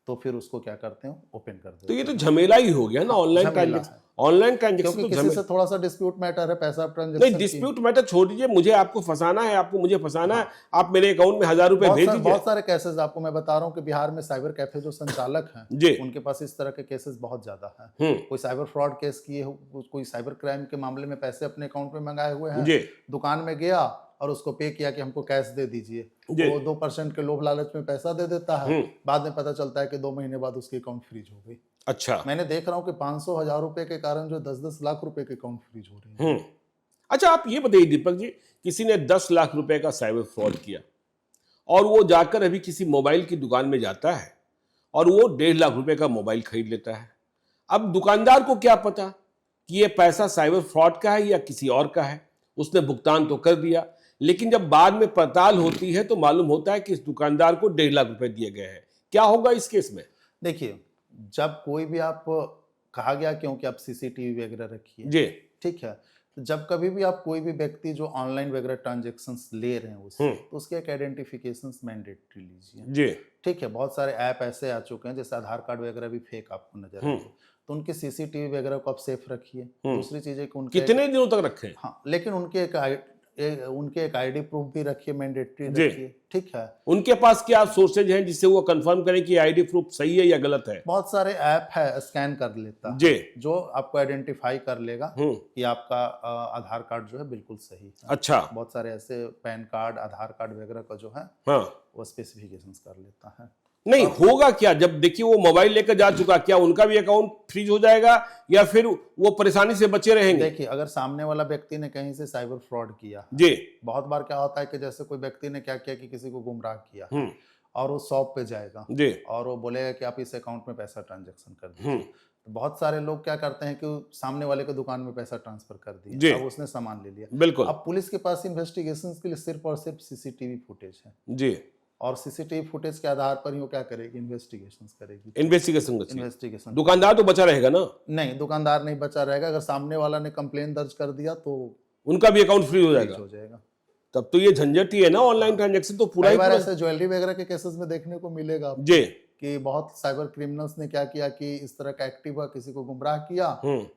तो फिर उसको क्या करते हैं, ओपन कर देते हैं। तो ये तो झमेला ही हो गया ना, ऑनलाइन ट्रांजैक्शन। ऑनलाइन ट्रांजैक्शन तो किसी से थोड़ा सा डिस्प्यूट मैटर है, पैसा ट्रांजैक्शन नहीं, डिस्प्यूट मैटर छोड़ दीजिए, मुझे आपको फंसाना है, आपको मुझे फंसाना है, आप मेरे अकाउंट में 1000 रुपए भेज दीजिए। बहुत सारे केसेस आपको मैं बता रहा हूँ कि बिहार में साइबर कैफे जो संचालक हैं उनके पास इस तरह के केसेस बहुत ज्यादा है। कोई साइबर फ्रॉड केस किए हो, कोई साइबर क्राइम के मामले में पैसे अपने अकाउंट में मंगाए हुए हैं, दुकान में गया और उसको पे किया कि हमको कैश दे दीजिए, वो 2% के लोभ लालच में पैसा दे देता है, बाद में पता चलता है कि 2 महीने बाद उसकी अकाउंट फ्रीज हो गई। अच्छा, मैंने देख रहा हूँ कि 500,000 रुपए के कारण जो 10-10 लाख रुपए के अकाउंट फ्रीज हो रहे हैं। अच्छा, आप ये बताइए दीपक जी, किसी ने 10 लाख रुपए का साइबर फ्रॉड किया और वो जाकर अभी किसी मोबाइल की दुकान में जाता है और वो 1.5 लाख रुपए का मोबाइल खरीद लेता है। अब दुकानदार को क्या पता कि ये पैसा साइबर फ्रॉड का है या किसी और का है, उसने भुगतान तो कर दिया, लेकिन जब बाद में पड़ताल होती है तो मालूम होता है कि इस दुकानदार को 1.5 लाख रुपए दिए गए हैं। क्या होगा इस केस में? देखिए, जब कोई भी आप कहा गया क्योंकि आप सीसीटीवी वगैरह रखिए जी, ठीक है, तो जब कभी भी आप कोई भी व्यक्ति जो ऑनलाइन वगैरह ट्रांजेक्शन्स ले रहे हैं उससे, तो उसके एक आइडेंटिफिकेशन मैंडेटरी लीजिए। जी, ठीक है, बहुत सारे ऐप ऐसे आ चुके हैं जैसे आधार कार्ड वगैरह भी फेक आपको नजर आएंगे, तो उनके सीसीटीवी वगैरह को आप सेफ रखिए। दूसरी चीज है कि उनके कितने दिनों तक रखें? हाँ, लेकिन उनके एक आईडी प्रूफ भी रखिए, मैंडेटरी जी। रखिए। ठीक है, उनके पास क्या सोर्सेज हैं जिससे वो कंफर्म करें कि आईडी प्रूफ सही है या गलत है? बहुत सारे ऐप है, स्कैन कर लेता है जी, जो आपको आइडेंटिफाई कर लेगा कि आपका आधार कार्ड जो है बिल्कुल सही है। अच्छा, बहुत सारे ऐसे पैन कार्ड, आधार कार्ड वगैरह का जो है हाँ, वो स्पेसिफिकेशंस कर लेता है। नहीं होगा क्या जब देखिए वो मोबाइल लेकर जा चुका, क्या उनका भी अकाउंट फ्रीज हो जाएगा या फिर वो परेशानी से बचे रहेंगे? देखिए, अगर सामने वाला व्यक्ति ने कहीं से साइबर फ्रॉड किया है, जी, बहुत बार क्या होता है कि जैसे कोई व्यक्ति ने क्या किया कि किसी को गुमराह किया और वो शॉप पे जाएगा जी, और वो बोलेगा कि आप इस अकाउंट में पैसा ट्रांजेक्शन कर दीजिए, तो बहुत सारे लोग क्या करते हैं कि सामने वाले के दुकान में पैसा ट्रांसफर कर दिया, अब उसने सामान ले लिया। बिल्कुल, अब पुलिस के पास इन्वेस्टिगेशन के लिए सिर्फ और सिर्फ सीसीटीवी फुटेज है जी, और सीसीटीवी फुटेज के आधार पर ही वो क्या करेगी, इन्वेस्टिगेशन करेगी। इन्वेस्टिगेशन दुकानदार तो बचा रहेगा ना? नहीं, दुकानदार नहीं बचा रहेगा। अगर सामने वाला ने कंप्लेन दर्ज कर दिया तो उनका भी अकाउंट फ्री हो जाएगा। हो जाएगा। तब तो ये झंझट ही है ना, ऑनलाइन ट्रांजैक्शन तो पूरा कई ही बार पूरा। ऐसे ज्वेलरी वगैरह के केसेस में देखने को मिलेगा आपको जी, कि बहुत साइबर क्रिमिनल्स ने क्या किया कि इस तरह का एक्टिव हुआ, किसी को गुमराह किया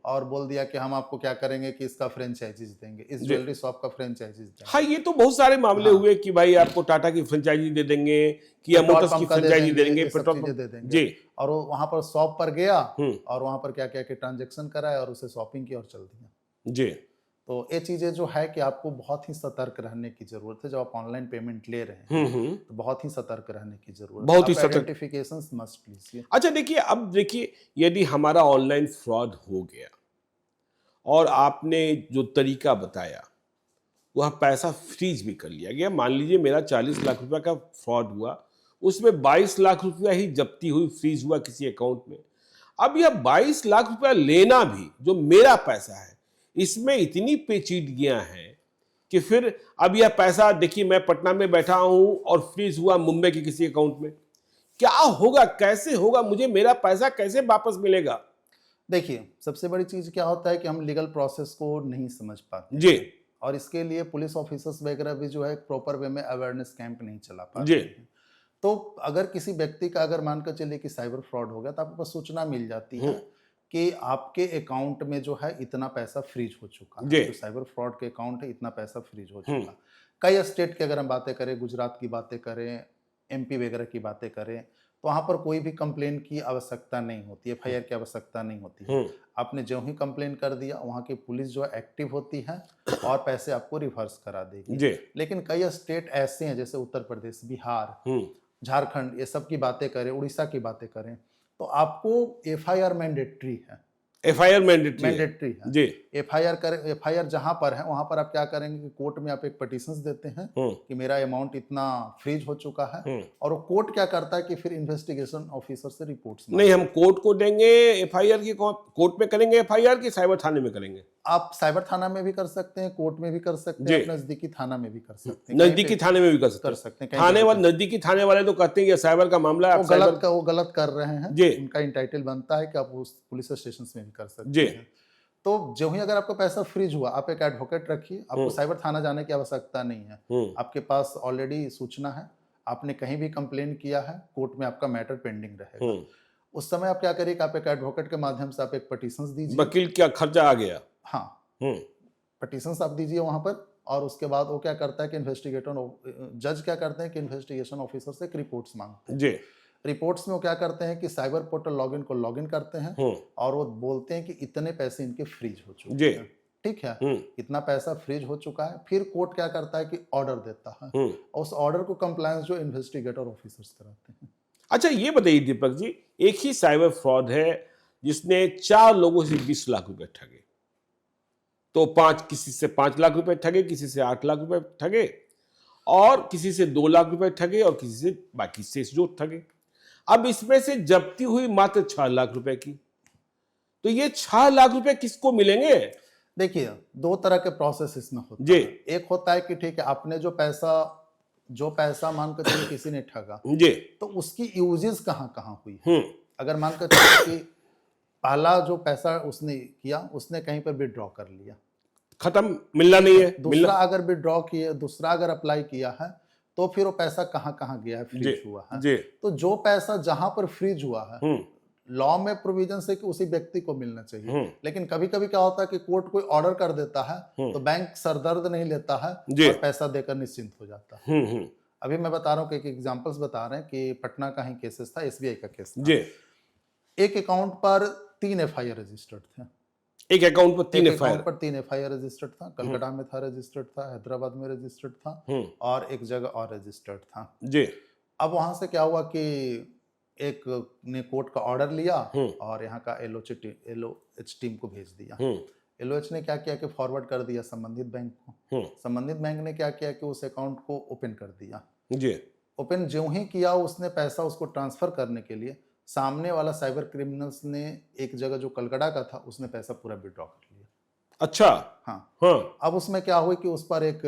और बोल दिया कि हम आपको क्या करेंगे कि इसका फ्रेंचाइजीज देंगे, इस ज्वेलरी शॉप का फ्रेंचाइजीज देंगे। हाँ, ये तो बहुत सारे मामले हुए कि भाई आपको टाटा की फ्रेंचाइजी दे देंगे, किया मोटर्स की फ्रेंचाइजी दे देंगे, पेट्रोल पंप दे देंगे। जी, और वो वहां पर शॉप पर गया और वहां पर क्या क्या कि ट्रांजेक्शन कराया और उसे शॉपिंग की और चल दिया। जी, तो ये चीजें जो है कि आपको बहुत ही सतर्क रहने की जरूरत है। जब आप ऑनलाइन पेमेंट ले रहे हैं तो बहुत ही सतर्क रहने की जरूरत है। बहुत ही सतर्क। आइडेंटिफिकेशंस मस्ट लीजिए। अच्छा देखिए, अब देखिए यदि हमारा ऑनलाइन फ्रॉड हो गया और आपने जो तरीका बताया वह पैसा फ्रीज भी कर लिया गया, मान लीजिए मेरा 40 लाख रुपया का फ्रॉड हुआ, उसमें 22 लाख रुपया ही जब्ती हुई, फ्रीज हुआ किसी अकाउंट में। अब यह 22 लाख रुपया लेना भी जो मेरा पैसा है, इसमें इतनी पेचीदगियां हैं कि फिर अब यह पैसा देखिए मैं पटना में बैठा हूं और फ्रीज हुआ मुंबई के किसी अकाउंट में, क्या होगा, कैसे होगा, मुझे मेरा पैसा कैसे वापस मिलेगा? देखिए, सबसे बड़ी चीज क्या होता है कि हम लीगल प्रोसेस को नहीं समझ पाते जी, और इसके लिए पुलिस ऑफिसर्स वगैरह भी जो है प्रॉपर वे में अवेयरनेस कैंप नहीं चला पाते जी, हैं। तो अगर किसी व्यक्ति का अगर मानकर चलिए कि साइबर फ्रॉड हो गया तो आपके पास सूचना मिल जाती है कि आपके अकाउंट में जो है इतना पैसा फ्रीज हो चुका है, जो साइबर फ्रॉड के अकाउंट है इतना पैसा फ्रीज हो चुका। कई स्टेट की अगर हम बातें करें, गुजरात की बातें करें, एमपी वगैरह की बातें करें, तो वहां पर कोई भी कंप्लेन की आवश्यकता नहीं होती है, एफआईआर की आवश्यकता नहीं होती है। आपने जो ही कंप्लेन कर दिया वहां की पुलिस जो है एक्टिव होती है और पैसे आपको रिवर्स करा देगी। लेकिन कई स्टेट ऐसे हैं जैसे उत्तर प्रदेश, बिहार, झारखंड, ये सब की बातें करें, उड़ीसा की बातें करें, तो आपको एफआईआर मैंडेटरी है। एफआईआर मैंडेटरी है जी। एफआईआर जहां पर है वहां पर आप क्या करेंगे कि कोर्ट में आप एक पिटीशन देते हैं कि मेरा अमाउंट इतना फ्रीज हो चुका है और वो कोर्ट क्या करता है कि फिर इन्वेस्टिगेशन ऑफिसर से रिपोर्ट्स नहीं, हम कोर्ट को देंगे एफआईआर की, कोर्ट में करेंगे एफआईआर की साइबर थाने में करेंगे? आप साइबर थाना में भी कर सकते हैं, कोर्ट में भी कर सकते हैं, नजदीकी थाना में भी कर सकते हैं, नजदीकी थाने में भी कर सकते हैं। थाने वाले, नजदीकी थाने वाले तो कहते हैं कि साइबर का मामला है, वो गलत कर रहे हैं जी, उनका इंटाइटल बनता है कि आप उस पुलिस स्टेशन में भी कर सकते हैं। तो जो ही अगर आपका पैसा फ्रीज हुआ, आप एक एडवोकेट रखिए, आपको साइबर थाना जाने की आवश्यकता नहीं है, आपके पास ऑलरेडी सूचना है, आपने कहीं भी कंप्लेन किया है, कोर्ट में आपका मैटर पेंडिंग रहेगा। उस समय आप क्या करिए कि आप एक एडवोकेट के माध्यम से आप एक पिटीशन दीजिए। वकील क्या खर्चा आ गया? हाँ, पिटीशन आप दीजिए वहां पर और उसके बाद वो क्या करता है कि जज क्या करते हैं कि इन्वेस्टिगेशन ऑफिसर से एक रिपोर्ट्स मांगते हैं जी। रिपोर्ट्स में वो क्या करते हैं कि साइबर पोर्टल लॉगिन को लॉगिन करते हैं और वो बोलते हैं कि इतने पैसे इनके फ्रीज हो चुके हैं, ठीक है, इतना पैसा फ्रीज हो चुका है। फिर कोर्ट क्या करता है कि ऑर्डर देता है और उस ऑर्डर को कंप्लायंस जो इन्वेस्टिगेटर ऑफिसर्स कराते हैं। अच्छा ये बताइए दीपक जी, एक ही साइबर फ्रॉड है जिसने 4 लोगों से 20 लाख रुपए ठगे, तो किसी से 5 लाख रुपए ठगे, किसी से 8 लाख रुपए ठगे और किसी से 2 लाख रुपए ठगे और किसी से बाकी से जो ठगे। अब इसमें से जब्ती हुई मात्र 6 लाख रुपए की, तो ये 6 लाख रुपए किसको मिलेंगे? देखिए, दो तरह के प्रोसेस इसमें होता जी। है। एक होता है कि ठीक है, आपने जो पैसा मान के चलिए किसी ने ठगा, जी। तो उसकी यूजेस कहाँ कहाँ हुई है। हम्म। अगर मान के चलिए कि पहला जो पैसा उसने किया, उसने कहीं पर विड्रॉ कर लिया, खत्म, मिलना नहीं है, दूसरा अगर विड्रॉ किया, दूसरा अगर अप्लाई किया है, तो फिर वो पैसा कहाँ कहाँ गया है, फ्रीज हुआ है। जी। तो जो पैसा जहां पर फ्रीज हुआ है, लॉ में प्रोविजन है कि उसी व्यक्ति को मिलना चाहिए। लेकिन कभी कभी क्या होता है कि कोर्ट कोई ऑर्डर कर देता है, तो बैंक सरदर्द नहीं लेता है और पैसा देकर निश्चिंत हो जाता है। अभी मैं बता रहा हूँ कि एक एग्जांपल्स बता रहे हैं कि पटना का ही केसेस था, एसबीआई का केस था। एक अकाउंट पर 3 एफआईआर रजिस्टर्ड थे। एक अकाउंट पर 3 एफआईआर रजिस्टर्ड था। कलकत्ता में था रजिस्टर्ड था, हैदराबाद में रजिस्टर्ड था और एक जगह और रजिस्टर्ड था जी। अब वहां से क्या हुआ कि एक ने कोर्ट का ऑर्डर लिया और यहाँ का एलओएच टीम को भेज दिया। एलओएच ने क्या किया कि फॉरवर्ड कर दिया संबंधित बैंक को। संबंधित बैंक ने क्या किया कि उस अकाउंट को ओपन कर दिया जी। ओपन जो ही किया, उसने पैसा उसको ट्रांसफर करने के लिए सामने वाला साइबर क्रिमिनल्स ने एक जगह जो कलकत्ता का था, उसने पैसा पूरा विड्रॉ कर लिया। अच्छा। हाँ। अब उसमें क्या हुआ कि उस पर एक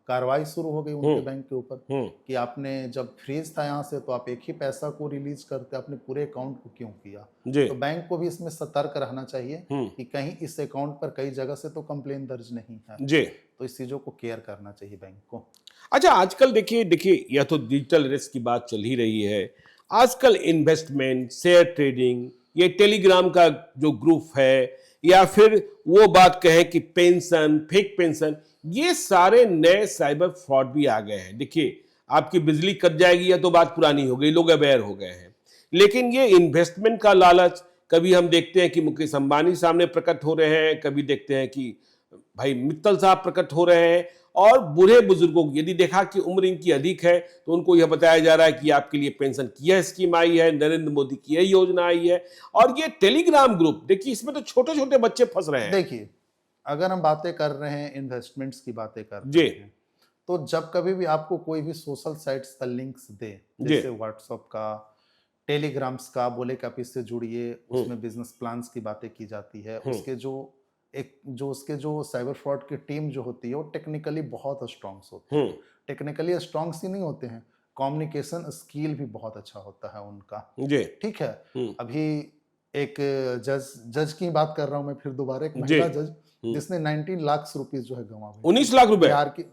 कार्रवाई शुरू हो गई उनके बैंक के ऊपर कि आपने जब फ्रीज था यहाँ से, तो आप एक ही पैसा को रिलीज करते, आपने पूरे अकाउंट को क्यों किया जी। तो बैंक को भी इसमें सतर्क रहना चाहिए कि कहीं इस अकाउंट पर कई जगह से तो कंप्लेन दर्ज नहीं है जी। तो इस चीजों को केयर करना चाहिए बैंक को। अच्छा, आजकल देखिए यह तो डिजिटल रिस्क की बात चल ही रही है। आजकल इन्वेस्टमेंट, शेयर ट्रेडिंग, ये टेलीग्राम का जो ग्रुप है, या फिर वो बात कहें कि पेंशन, फेक पेंशन, ये सारे नए साइबर फ्रॉड भी आ गए हैं। देखिए, आपकी बिजली कट जाएगी या तो बात पुरानी हो गई, लोग अवेयर हो गए हैं। लेकिन ये इन्वेस्टमेंट का लालच, कभी हम देखते हैं कि मुकेश अंबानी सामने प्रकट हो रहे हैं, कभी देखते हैं कि भाई मित्तल साहब प्रकट हो रहे हैं, और बूढ़े बुजुर्गों की यदि देखा कि उम्र इनकी अधिक है, तो उनको यह बताया जा रहा है कि आपके लिए पेंशन की यह स्कीम आई है, नरेंद्र मोदी की यह योजना आई है। और ये टेलीग्राम ग्रुप, देखिए इसमें तो छोटे छोटे बच्चे फंस रहे हैं। देखिए, अगर हम बातें कर रहे हैं, इन्वेस्टमेंट्स की बातें कर रहे हैं, तो जब कभी भी आपको कोई भी सोशल साइट्स का लिंक्स दे, जैसे व्हाट्सएप का, टेलीग्राम्स का, बोले कि आप इससे जुड़िए, उसमें बिजनेस प्लान्स की बातें की जाती है, उसके जो साइबर फ्रॉड की टीम जो होती है, वो टेक्निकली बहुत स्ट्रॉन्ग होती है। टेक्निकली स्ट्रॉन्ग ही नहीं होते हैं, कम्युनिकेशन स्किल भी बहुत अच्छा होता है उनका जी। ठीक है। अभी एक जज की बात कर रहा हूं मैं फिर दोबारा, एक महिला जज जिसने 19 लाख रुपीस जो है गंवा, 19 लाख रुपए, बिहार की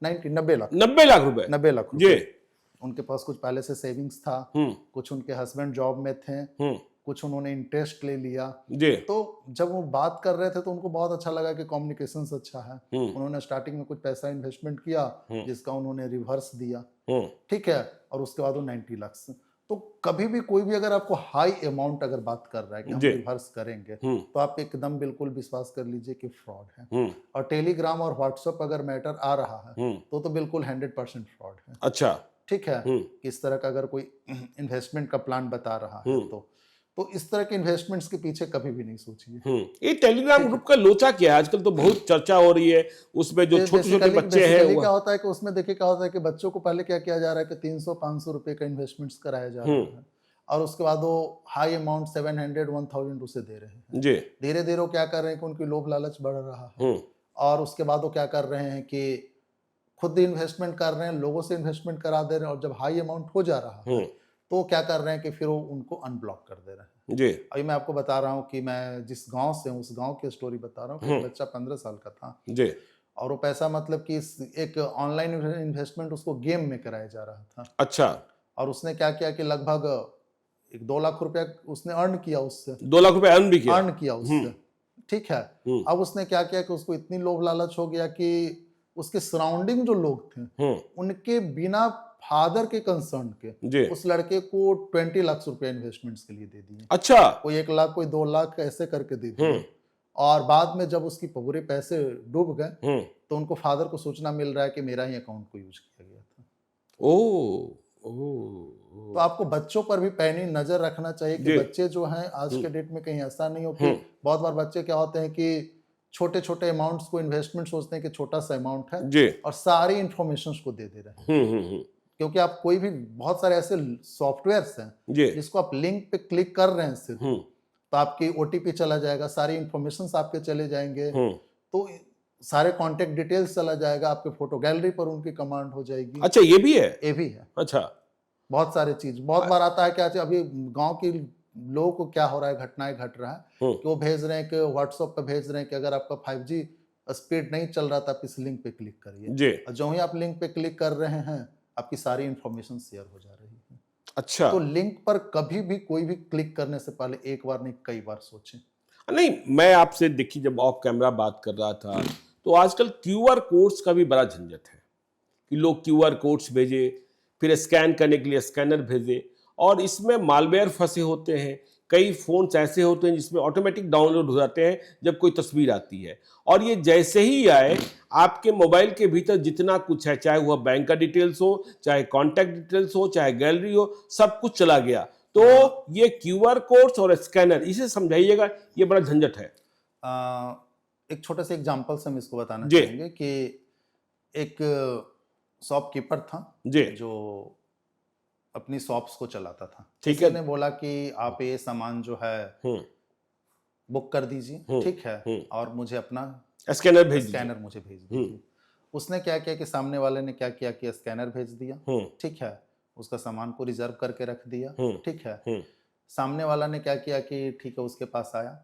90 लाख रुपए। उनके पास कुछ पहले से सेविंग्स था, कुछ उनके हस्बैंड जॉब में थे, कुछ उन्होंने इंटरेस्ट ले लिया जी। तो जब वो बात कर रहे थे तो उनको बहुत अच्छा लगा कि कम्युनिकेशन अच्छा है। उन्होंने स्टार्टिंग में कुछ पैसा इन्वेस्टमेंट किया जिसका उन्होंने रिवर्स दिया ठीक है, और उसके बाद वो 90 लाख। तो कभी भी कोई भी अगर आपको हाई अमाउंट अगर बात कर रहा है कि हम रिवर्स करेंगे, तो आप एकदम बिल्कुल विश्वास कर लीजिए कि फ्रॉड है। और टेलीग्राम और व्हाट्सएप अगर मैटर आ रहा है तो बिल्कुल 100% फ्रॉड है। अच्छा, ठीक है। इस तरह का अगर कोई इन्वेस्टमेंट का प्लान बता रहा है तो इस तरह के इन्वेस्टमेंट्स के पीछे कभी भी नहीं सोचिए। ये टेलीग्राम ग्रुप का लोचा क्या है? आजकल तो बहुत चर्चा हो रही है, उसमें जो छोटे छोटे बच्चे हैं, क्या होता है कि उसमें देखिए क्या होता है कि बच्चों को पहले क्या किया जा रहा है कि 300-500 रुपए का इन्वेस्टमेंट्स कराया जा रहा है, और उसके बाद वो हाई अमाउंट 700-1000 उसे दे रहे हैं जी। धीरे धीरे वो क्या कर रहे हैं कि उनकी लोभ लालच बढ़ रहा है, और उसके बाद वो क्या कर रहे हैं कि खुद इन्वेस्टमेंट कर रहे हैं, लोगों से इन्वेस्टमेंट करा दे रहे हैं, और जब हाई अमाउंट हो जा रहा है तो क्या कर रहे हैं कि फिर वो उनको अनब्लॉक कर दे रहे हैं जी। अभी मैं आपको बता रहा हूँ कि मैं जिस गांव से हूँ, उस गांव की स्टोरी बता रहा हूँ कि बच्चा 15 साल का था जी, और वो पैसा मतलब कि एक ऑनलाइन इन्वेस्टमेंट उसको गेम में कराया जा रहा था। अच्छा। और उसने क्या किया कि लगभग 2 लाख रुपया उसने अर्न किया उससे, 2 लाख रुपया अर्न किया उससे, ठीक है। अब उसने क्या किया कि उसको इतनी लोभ लालच हो गया कि उसके सराउंडिंग जो लोग थे उनके बिना फादर के कंसर्न के उस लड़के को 20 लाख रुपए इन्वेस्टमेंट्स के लिए दे दिए। अच्छा। कोई 1 लाख, कोई 2 लाख ऐसे करके दे दिए, और बाद में जब उसकी पूरे पैसे डूब गए तो उनको फादर को सूचना मिल रहा है कि मेरा ही अकाउंट को यूज किया गया था। तो आपको बच्चों पर भी पैनी नजर रखना चाहिए कि बच्चे जो हैं आज के डेट में कहीं ऐसा नहीं हो कि बहुत बार बच्चे क्या होते हैं कि छोटे छोटे अमाउंट्स को इन्वेस्टमेंट सोचते हैं कि छोटा सा अमाउंट है और सारी इंफॉर्मेशन को दे रहे हैं। क्योंकि आप कोई भी बहुत सारे ऐसे सॉफ्टवेयर्स हैं जिसको आप लिंक पे क्लिक कर रहे हैं सिर्फ, तो आपकी ओटीपी चला जाएगा, सारी इंफॉर्मेशन आपके चले जाएंगे, तो सारे कांटेक्ट डिटेल्स चला जाएगा, आपके फोटो गैलरी पर उनकी कमांड हो जाएगी। अच्छा, ये भी है? ये भी है। अच्छा, बहुत सारे चीज, बहुत बार आता है क्या, अभी गांव के लोगों को क्या हो रहा है, घटनाएं घट रहा है कि वो भेज रहे हैं कि व्हाट्सएप पे भेज रहे हैं कि अगर आपका 5G स्पीड नहीं चल रहा था, आप इस लिंक पे क्लिक करिए। और जो ही आप लिंक पे क्लिक कर रहे हैं, आपकी सारी इंफॉर्मेशन शेयर हो जा रही है। अच्छा, तो लिंक पर कभी भी कोई भी क्लिक करने से पहले एक बार नहीं, कई बार सोचें। नहीं, मैं आपसे देखिए जब ऑफ कैमरा बात कर रहा था तो आजकल QR कोड्स का भी बड़ा झंझट है कि लोग QR कोड्स भेजे, फिर स्कैन करने के लिए स्कैनर भेजे, और इसमें मालवेयर फंसे होते हैं। कई फोन्स ऐसे होते हैं जिसमें ऑटोमेटिक डाउनलोड हो जाते हैं जब कोई तस्वीर आती है, और ये जैसे ही आए आपके मोबाइल के भीतर जितना कुछ है, चाहे वह बैंक का डिटेल्स हो, चाहे कॉन्टैक्ट डिटेल्स हो, चाहे गैलरी हो, सब कुछ चला गया। तो ये QR कोड्स और स्कैनर, इसे समझाइएगा, ये बड़ा झंझट है। एक छोटे से एग्जांपल से हम इसको बताना चाहेंगे कि एक शॉपकीपर था जो अपनी शॉप्स को चलाता था। ठीक है, ने बोला कि आप ये सामान जो है बुक कर दीजिए, ठीक है, और मुझे अपना स्कैनर मुझे भेज दीजिए। उसने क्या किया कि सामने वाले ने क्या किया कि स्कैनर भेज दिया, ठीक है, उसका सामान को रिजर्व करके रख दिया, ठीक है। सामने वाला ने क्या किया कि ठीक है, उसके पास आया,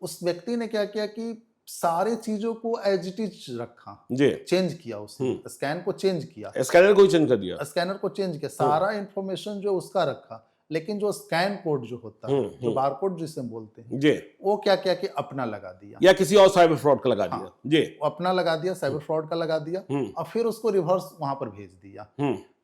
उस व्यक्ति ने क्या किया कि सारी चीजों को एज इट इज रखा, चेंज किया, उसने स्कैन को चेंज किया, स्कैनर को चेंज कर दिया, स्कैनर को चेंज किया, सारा इंफॉर्मेशन जो उसका रखा, लेकिन जो स्कैन कोड जो होता है, जो बारकोड जिसे बोलते हैं, वो क्या किया कि अपना लगा दिया, या किसी और साइबर फ्रॉड का लगा दिया। वो अपना लगा दिया, साइबर फ्रॉड का लगा दिया, और फिर उसको रिवर्स वहां पर भेज दिया।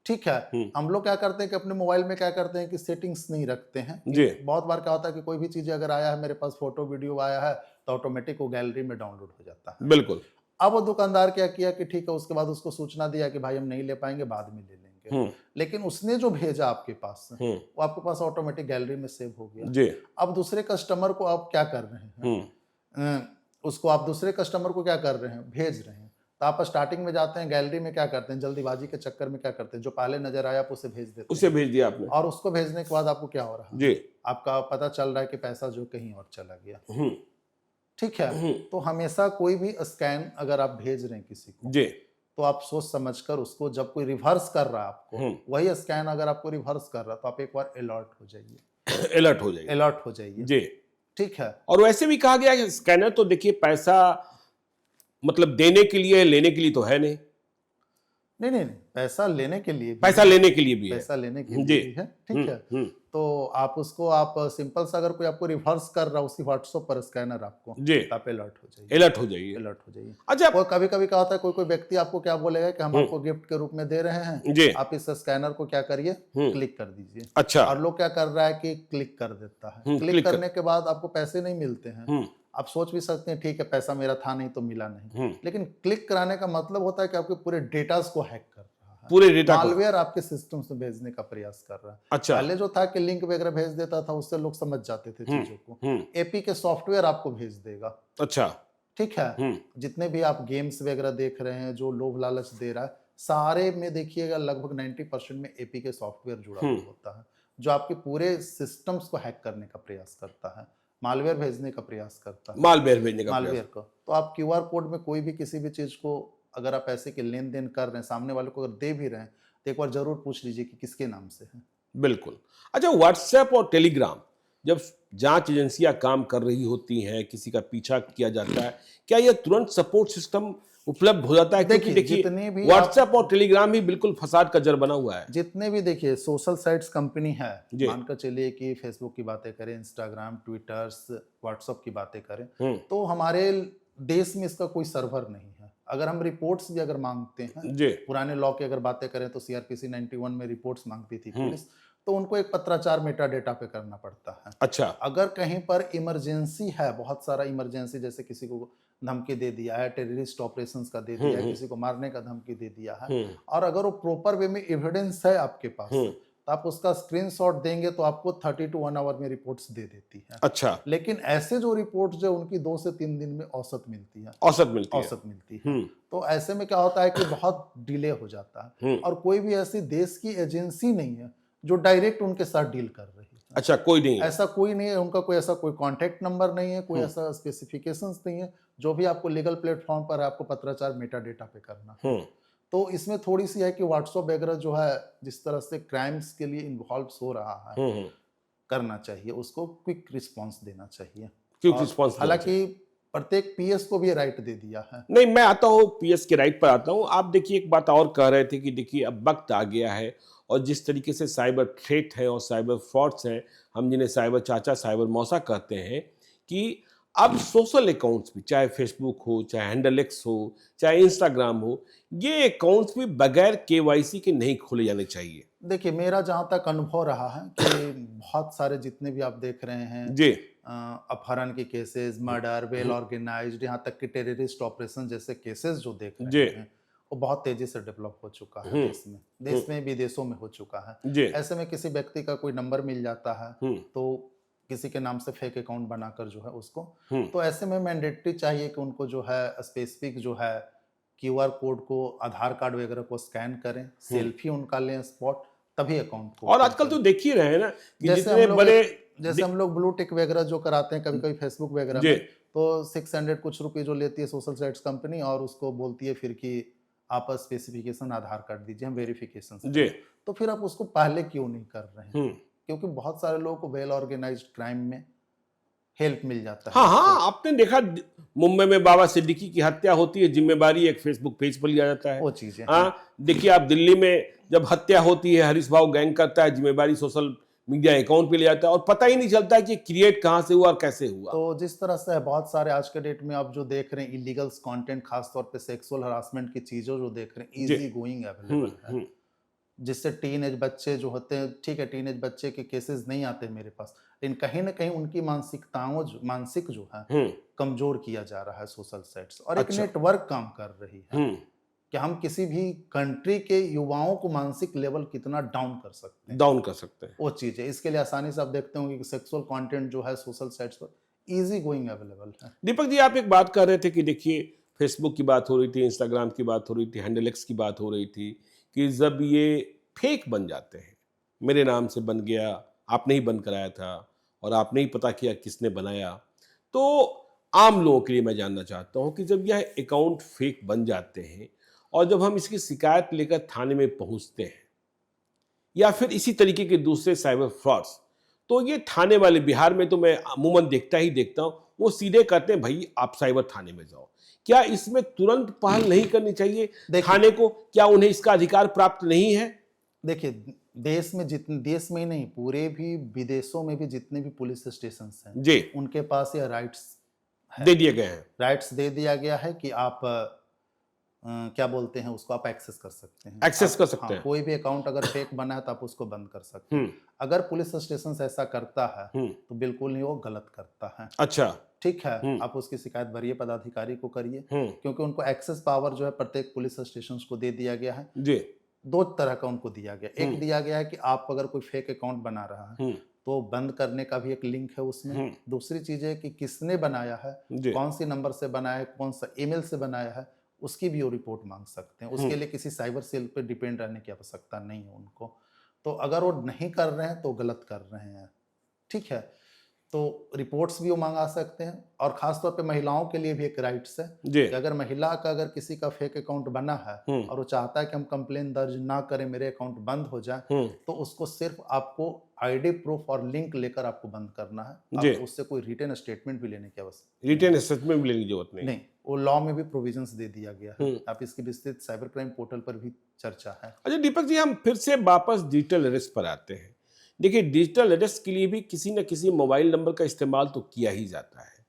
ठीक है, हम लोग क्या करते हैं कि अपने मोबाइल में क्या करते हैं कि सेटिंग्स नहीं रखते हैं। बहुत बार क्या होता है कि कोई भी चीज अगर आया है, मेरे पास फोटो वीडियो आया है, तो ऑटोमेटिक वो गैलरी में डाउनलोड हो जाता है। बिल्कुल। अब वो दुकानदार क्या किया कि ठीक है, उसके बाद उसको सूचना दिया कि भाई हम नहीं ले पाएंगे, बाद में ले लेंगे। लेकिन उसने जो भेजा आपके पास, वो आपके पास ऑटोमेटिक गैलरी में सेव हो गया। अब दूसरे कस्टमर को आप क्या कर रहे हैं, उसको आप दूसरे कस्टमर को क्या कर रहे हैं, भेज रहे हैं। तो आप स्टार्टिंग में जाते हैं गैलरी में, क्या करते हैं, जल्दीबाजी के चक्कर में क्या करते हैं, जो पहले नजर आया आप उसे भेज देते हैं, उसे भेज दिया आपने, और उसको भेजने के बाद आपको क्या हो रहा है, आपका पता चल रहा है कि पैसा जो कहीं और चला गया। ठीक है, तो हमेशा कोई भी स्कैन अगर आप भेज रहे हैं किसी को, तो आप सोच समझकर उसको, जब कोई रिवर्स कर रहा है आपको, वही स्कैन अगर आपको रिवर्स कर रहा है, तो आप एक बार अलर्ट हो जाइए, अलर्ट हो जाइए। ठीक है, और वैसे भी कहा गया है स्कैनर तो देखिए पैसा मतलब देने के लिए, लेने के लिए तो है नहीं, पैसा लेने के लिए भी, पैसा लेने के लिए भी है, पैसा लेने के लिए भी है। ठीक है, तो आप उसको, आप सिंपल सा अगर कोई आपको रिवर्स कर रहा है उसी व्हाट्सएप पर स्कैनर आपको, आप अलर्ट हो जाइए। अच्छा, कभी कभी क्या होता है, कोई व्यक्ति आपको क्या बोलेगा कि हम आपको गिफ्ट के रूप में दे रहे हैं, आप इस स्कैनर को क्या करिए, क्लिक कर दीजिए। अच्छा, और लोग क्या कर रहा है कि क्लिक कर देता है, क्लिक करने के बाद आपको पैसे नहीं मिलते हैं। आप सोच भी सकते हैं ठीक है, पैसा मेरा था नहीं तो मिला नहीं, लेकिन क्लिक कराने का मतलब होता है कि आपके पूरे डेटास को हैक कर रहा है, पूरे डेटा मालवेयर आपके सिस्टम से भेजने का प्रयास कर रहा है। अच्छा, पहले जो था कि लिंक वगैरह भेज देता था, उससे लोग समझ जाते थे चीजों को। एपी के सॉफ्टवेयर आपको भेज देगा। अच्छा, ठीक है, जितने भी आप गेम्स वगैरह देख रहे हैं जो लोभ लालच दे रहा है, सारे में देखिएगा लगभग 90% में एपी के सॉफ्टवेयर जुड़ा होता है, जो आपके पूरे सिस्टम्स को हैक करने का प्रयास करता है, मालवेयर भेजने का प्रयास करता है, मालवेयर को। तो आप QR कोड में कोई भी किसी भी चीज को अगर आप पैसे के लेन देन कर रहे हैं, सामने वाले को अगर दे भी रहे हैं, तो एक बार जरूर पूछ लीजिए कि किसके नाम से है। बिल्कुल। अच्छा, व्हाट्सएप और टेलीग्राम जब जांच एजेंसियां काम कर रही होती हैं, किसी का पीछा किया जाता है, क्या यह तुरंत सपोर्ट सिस्टम उपलब्ध हो जाता है? देखिए व्हाट्सएप और टेलीग्राम भी बिल्कुल फसाद का जड़ बना हुआ है। जितने भी देखिए सोशल साइट्स कंपनी है, मानकर चलिए कि फेसबुक की बातें करें, इंस्टाग्राम, ट्विटर, व्हाट्सएप की बातें करें, तो हमारे देश में इसका कोई सर्वर नहीं है। अगर हम रिपोर्ट्स भी अगर मांगते हैं, पुराने लॉ की अगर बातें करें तो CRPC 91 में रिपोर्ट्स मांगती थी पुलिस, तो उनको एक पत्राचार मेटा डेटा पे करना पड़ता है। अच्छा, अगर कहीं पर इमरजेंसी है, बहुत सारा इमरजेंसी, जैसे किसी को धमकी दे दिया है, टेररिस्ट ऑपरेशंस का दे दिया है, किसी को मारने का धमकी दे दिया है, और अगर वो प्रॉपर वे में एविडेंस है आपके पास, तो आप उसका स्क्रीनशॉट देंगे तो आपको 30 to 1 आवर में रिपोर्ट्स दे देती है। अच्छा, लेकिन ऐसे जो रिपोर्ट्स जो उनकी 2 से 3 दिन में औसत मिलती है, औसत मिलती है। तो ऐसे में क्या होता है कि बहुत डिले हो जाता है, और कोई भी ऐसी देश की एजेंसी नहीं है जो डायरेक्ट उनके साथ डील कर रही है। अच्छा, कोई नहीं है। ऐसा कोई नहीं है, उनका कोई ऐसा कोई कॉन्टैक्ट नंबर नहीं है, कोई ऐसा स्पेसिफिकेशंस नहीं है। जो भी आपको लीगल प्लेटफॉर्म पर आपको पत्राचार मेटा डेटा पे करना है। तो इसमें थोड़ी सी है कि व्हाट्सएप वगैरह जो है जिस तरह से क्राइम्स के लिए इन्वॉल्व हो रहा है, करना चाहिए, उसको क्विक रिस्पांस देना चाहिए। क्विक रिस्पांस, हालांकि प्रत्येक पीएस को भी राइट दे दिया है। नहीं, मैं आता हूँ पीएस के राइट पर आता हूँ। आप देखिए, एक बात और कह रहे थे कि देखिए अब वक्त आ गया है और जिस तरीके से साइबर थ्रेट है और साइबर फ्रॉड्स हैं, हम जिन्हें साइबर चाचा साइबर मौसा कहते हैं, कि अब सोशल अकाउंट्स भी, चाहे फेसबुक हो, चाहे हैंडल एक्स हो, चाहे इंस्टाग्राम हो, ये अकाउंट्स भी बगैर केवाईसी के नहीं खोले जाने चाहिए। देखिए, मेरा जहाँ तक अनुभव रहा है कि बहुत सारे जितने भी आप देख रहे हैं जी, अपहरण के केसेस, मर्डर, वेल ऑर्गेनाइज्ड, यहाँ तक कि टेररिस्ट ऑपरेशन जैसे केसेस जो देख रहे हैं, वो बहुत तेजी से डेवलप हो चुका है देश में विदेशों में हो चुका है। ऐसे में किसी व्यक्ति का कोई नंबर मिल जाता है तो किसी के नाम से फेक अकाउंट बनाकर जो है उसको, तो ऐसे में मैंडेटरी चाहिए कि उनको जो है स्पेसिफिक जो है क्यूआर कोड को, आधार कार्ड वगैरह को स्कैन करें, सेल्फी उनका लें स्पॉट, तभी अकाउंट को। और आजकल तो देख ही रहे हैं ना कि जैसे हम लोग ब्लू टिक वगैरह जो कराते हैं कभी कभी फेसबुक वगैरह में, तो 600 कुछ रुपए जो लेती है सोशल साइट्स कंपनी, और उसको बोलती है फिर कि आप स्पेसिफिकेशन आधार कार्ड दीजिए, हम वेरिफिकेशन से। तो फिर आप उसको पहले क्यों नहीं कर रहे हैं? क्योंकि बहुत सारे लोगों को वेल ऑर्गेनाइज्ड क्राइम में हेल्प मिल जाता है। हाँ, आपने देखा मुंबई में बाबा सिद्दीकी की हत्या होती है, जिम्मेवारी एक फेसबुक पेज पर लिया जाता है। वो चीजें, देखिए आप दिल्ली में जब हत्या होती है, हरीश भाव गैंग करता है, जिम्मेवारी सोशल मीडिया अकाउंट पे ले जाता है और पता ही नहीं चलता है कि क्रिएट कहां से हुआ और कैसे हुआ। तो जिस तरह से बहुत सारे आज के डेट में आप जो देख रहे हैं इलीगल कंटेंट, खासतौर पे सेक्सुअल हरासमेंट की चीजों जो देख रहे हैं, इजी गोइंग अवेलेबल है, जिससे टीनेज बच्चे जो होते हैं, ठीक है टीनेज बच्चे के केसेस नहीं आते मेरे पास, लेकिन कहीं ना कहीं उनकी मानसिक जो है कमजोर किया जा रहा है सोशल साइट्स, और एक नेटवर्क काम कर रही है कि हम किसी भी कंट्री के युवाओं को मानसिक लेवल कितना डाउन कर सकते हैं, वो चीज है। इसके लिए आसानी से आप देखते होंगे कि सेक्सुअल कंटेंट जो है सोशल साइट्स पर इजी गोइंग अवेलेबल है। दीपक जी, आप एक बात कर रहे थे कि देखिए फेसबुक की बात हो रही थी, इंस्टाग्राम की बात हो रही थी, हैंडल एक्स की बात हो रही थी, कि जब ये फेक बन जाते हैं, मेरे नाम से बन गया, आपने ही बंद कराया था और आपने ही पता किया किसने बनाया, तो आम लोगों के लिए मैं जानना चाहता हूं कि जब यह अकाउंट फेक बन जाते हैं और जब हम इसकी शिकायत लेकर थाने में पहुंचते हैं या फिर इसी तरीके के दूसरे साइबर फ्रॉड्स, तो ये थाने वाले, बिहार में तो मैं अमूमन देखता हूं, वो सीधे कहते हैं भाई आप साइबर थाने में जाओ। क्या इसमें तुरंत पहल नहीं करनी चाहिए थाने को? क्या उन्हें इसका अधिकार प्राप्त नहीं है? देखिए, देश में ही नहीं, पूरे भी विदेशों में भी जितने भी पुलिस स्टेशन हैं जी, उनके पास ये राइट्स दे दिए गए हैं, राइट्स दे दिया गया है कि आप क्या बोलते हैं उसको, आप एक्सेस कर सकते हैं, एक्सेस कर सकते हैं। कोई भी अकाउंट अगर फेक बना है तो आप उसको बंद कर सकते हैं। अगर पुलिस स्टेशन ऐसा करता है तो बिल्कुल नहीं, वो गलत करता है। अच्छा, ठीक है, आप उसकी शिकायत वरीय पदाधिकारी को करिए, क्योंकि उनको एक्सेस पावर जो है प्रत्येक पुलिस स्टेशन को दे दिया गया है जी। दो तरह का उनको दिया गया, एक दिया गया है कि आप अगर कोई फेक अकाउंट बना रहा है तो बंद करने का भी एक लिंक है उसमें। दूसरी चीज है कि किसने बनाया है, कौन सी नंबर से बनाया है, कौन सा ईमेल से बनाया है, उसकी भी वो रिपोर्ट मांग सकते हैं। उसके लिए किसी साइबर सेल पर डिपेंड रहने की आवश्यकता नहीं है उनको। तो अगर वो नहीं कर रहे हैं तो गलत कर रहे हैं, ठीक है, तो रिपोर्ट्स भी वो मंगा सकते हैं। और खासतौर पे महिलाओं के लिए भी एक राइट्स है कि अगर महिला का अगर किसी का फेक अकाउंट बना है और वो चाहता है कि हम कंप्लेन दर्ज ना करें, मेरे अकाउंट बंद हो जाए, तो उसको सिर्फ आपको आईडी प्रूफ और लिंक लेकर आपको बंद करना है। उससे कोई रिटन स्टेटमेंट भी लेने की आवश्यकता, रिटन स्टेटमेंट भी लेने की जरूरत नहीं, वो लॉ में भी प्रोविजंस दे दिया गया है। आप इसकी विस्तृत साइबर क्राइम पोर्टल पर भी चर्चा है। अच्छा दीपक जी, हम फिर से वापस डिजिटल अरेस्ट पर आते हैं। देखिए, डिजिटल अरेस्ट के लिए भी किसी न किसी मोबाइल नंबर का इस्तेमाल तो किया ही जाता है,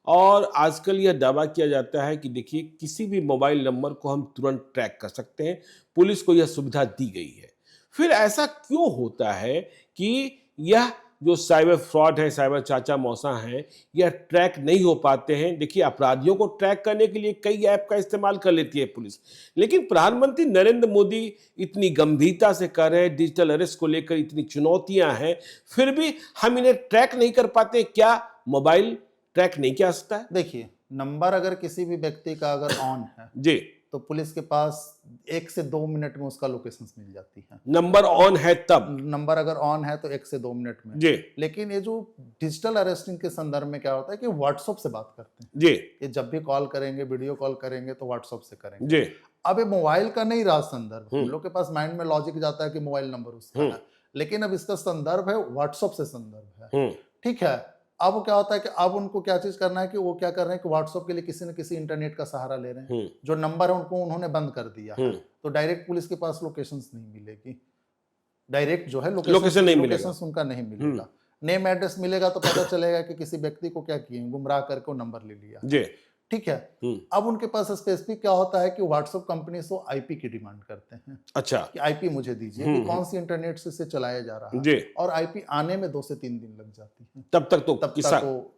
और आजकल यह दावा किया जाता है कि देखिए किसी भी मोबाइल नंबर को हम तुरंत ट्रैक कर सकते हैं, पुलिस को यह सुविधा दी गई है। फिर ऐसा क्यों होता है कि यह जो साइबर फ्रॉड है, साइबर चाचा मौसा हैं, यह ट्रैक नहीं हो पाते हैं? देखिए, अपराधियों को ट्रैक करने के लिए कई ऐप का इस्तेमाल कर लेती है पुलिस, लेकिन प्रधानमंत्री नरेंद्र मोदी इतनी गंभीरता से कर रहे हैं, डिजिटल अरेस्ट को लेकर इतनी चुनौतियां हैं, फिर भी हम इन्हें ट्रैक नहीं कर पाते। क्या मोबाइल ट्रैक नहीं किया सकता है? देखिए, नंबर अगर किसी भी व्यक्ति का अगर ऑन है जी, तो पुलिस के पास 1 से 2 मिनट में उसका लोकेशन मिल जाती है। नंबर ऑन है तब? नंबर अगर ऑन है तो 1 से 2 मिनट में जी। लेकिन ये जो डिजिटल अरेस्टिंग के संदर्भ में क्या होता है कि व्हाट्सएप से बात करते हैं जी। ये जब भी कॉल करेंगे, वीडियो कॉल करेंगे तो व्हाट्सएप से करेंगे जी। अब ये मोबाइल का नहीं रहा संदर्भ, हम लोग के पास माइंड में लॉजिक जाता है कि मोबाइल नंबर उसका है, लेकिन अब इसका संदर्भ है व्हाट्सएप से संदर्भ है। ठीक है, अब क्या होता है कि अब उनको क्या चीज करना है कि वो क्या कर रहे हैं कि व्हाट्सएप के लिए किसी न किसी इंटरनेट का सहारा ले रहे हैं। जो नंबर है उनको उन्होंने बंद कर दिया है, तो डायरेक्ट पुलिस के पास लोकेशंस नहीं मिलेगी, डायरेक्ट जो है लोकेशन नहीं मिलेगा, उनका नहीं मिलेगा। नेम एड्रेस मिलेगा तो पता चलेगा कि किसी व्यक्ति को क्या किए, गुमराह करके वो नंबर ले लिया जी। ठीक है, अब उनके पास स्पेसिफिक क्या होता है कि व्हाट्सएप कंपनी से आईपी की डिमांड करते हैं। अच्छा, कि आईपी मुझे दीजिए कि कौन सी इंटरनेट से इसे चलाया जा रहा है, और आईपी आने में 2 से 3 दिन लग जाती है। तब तक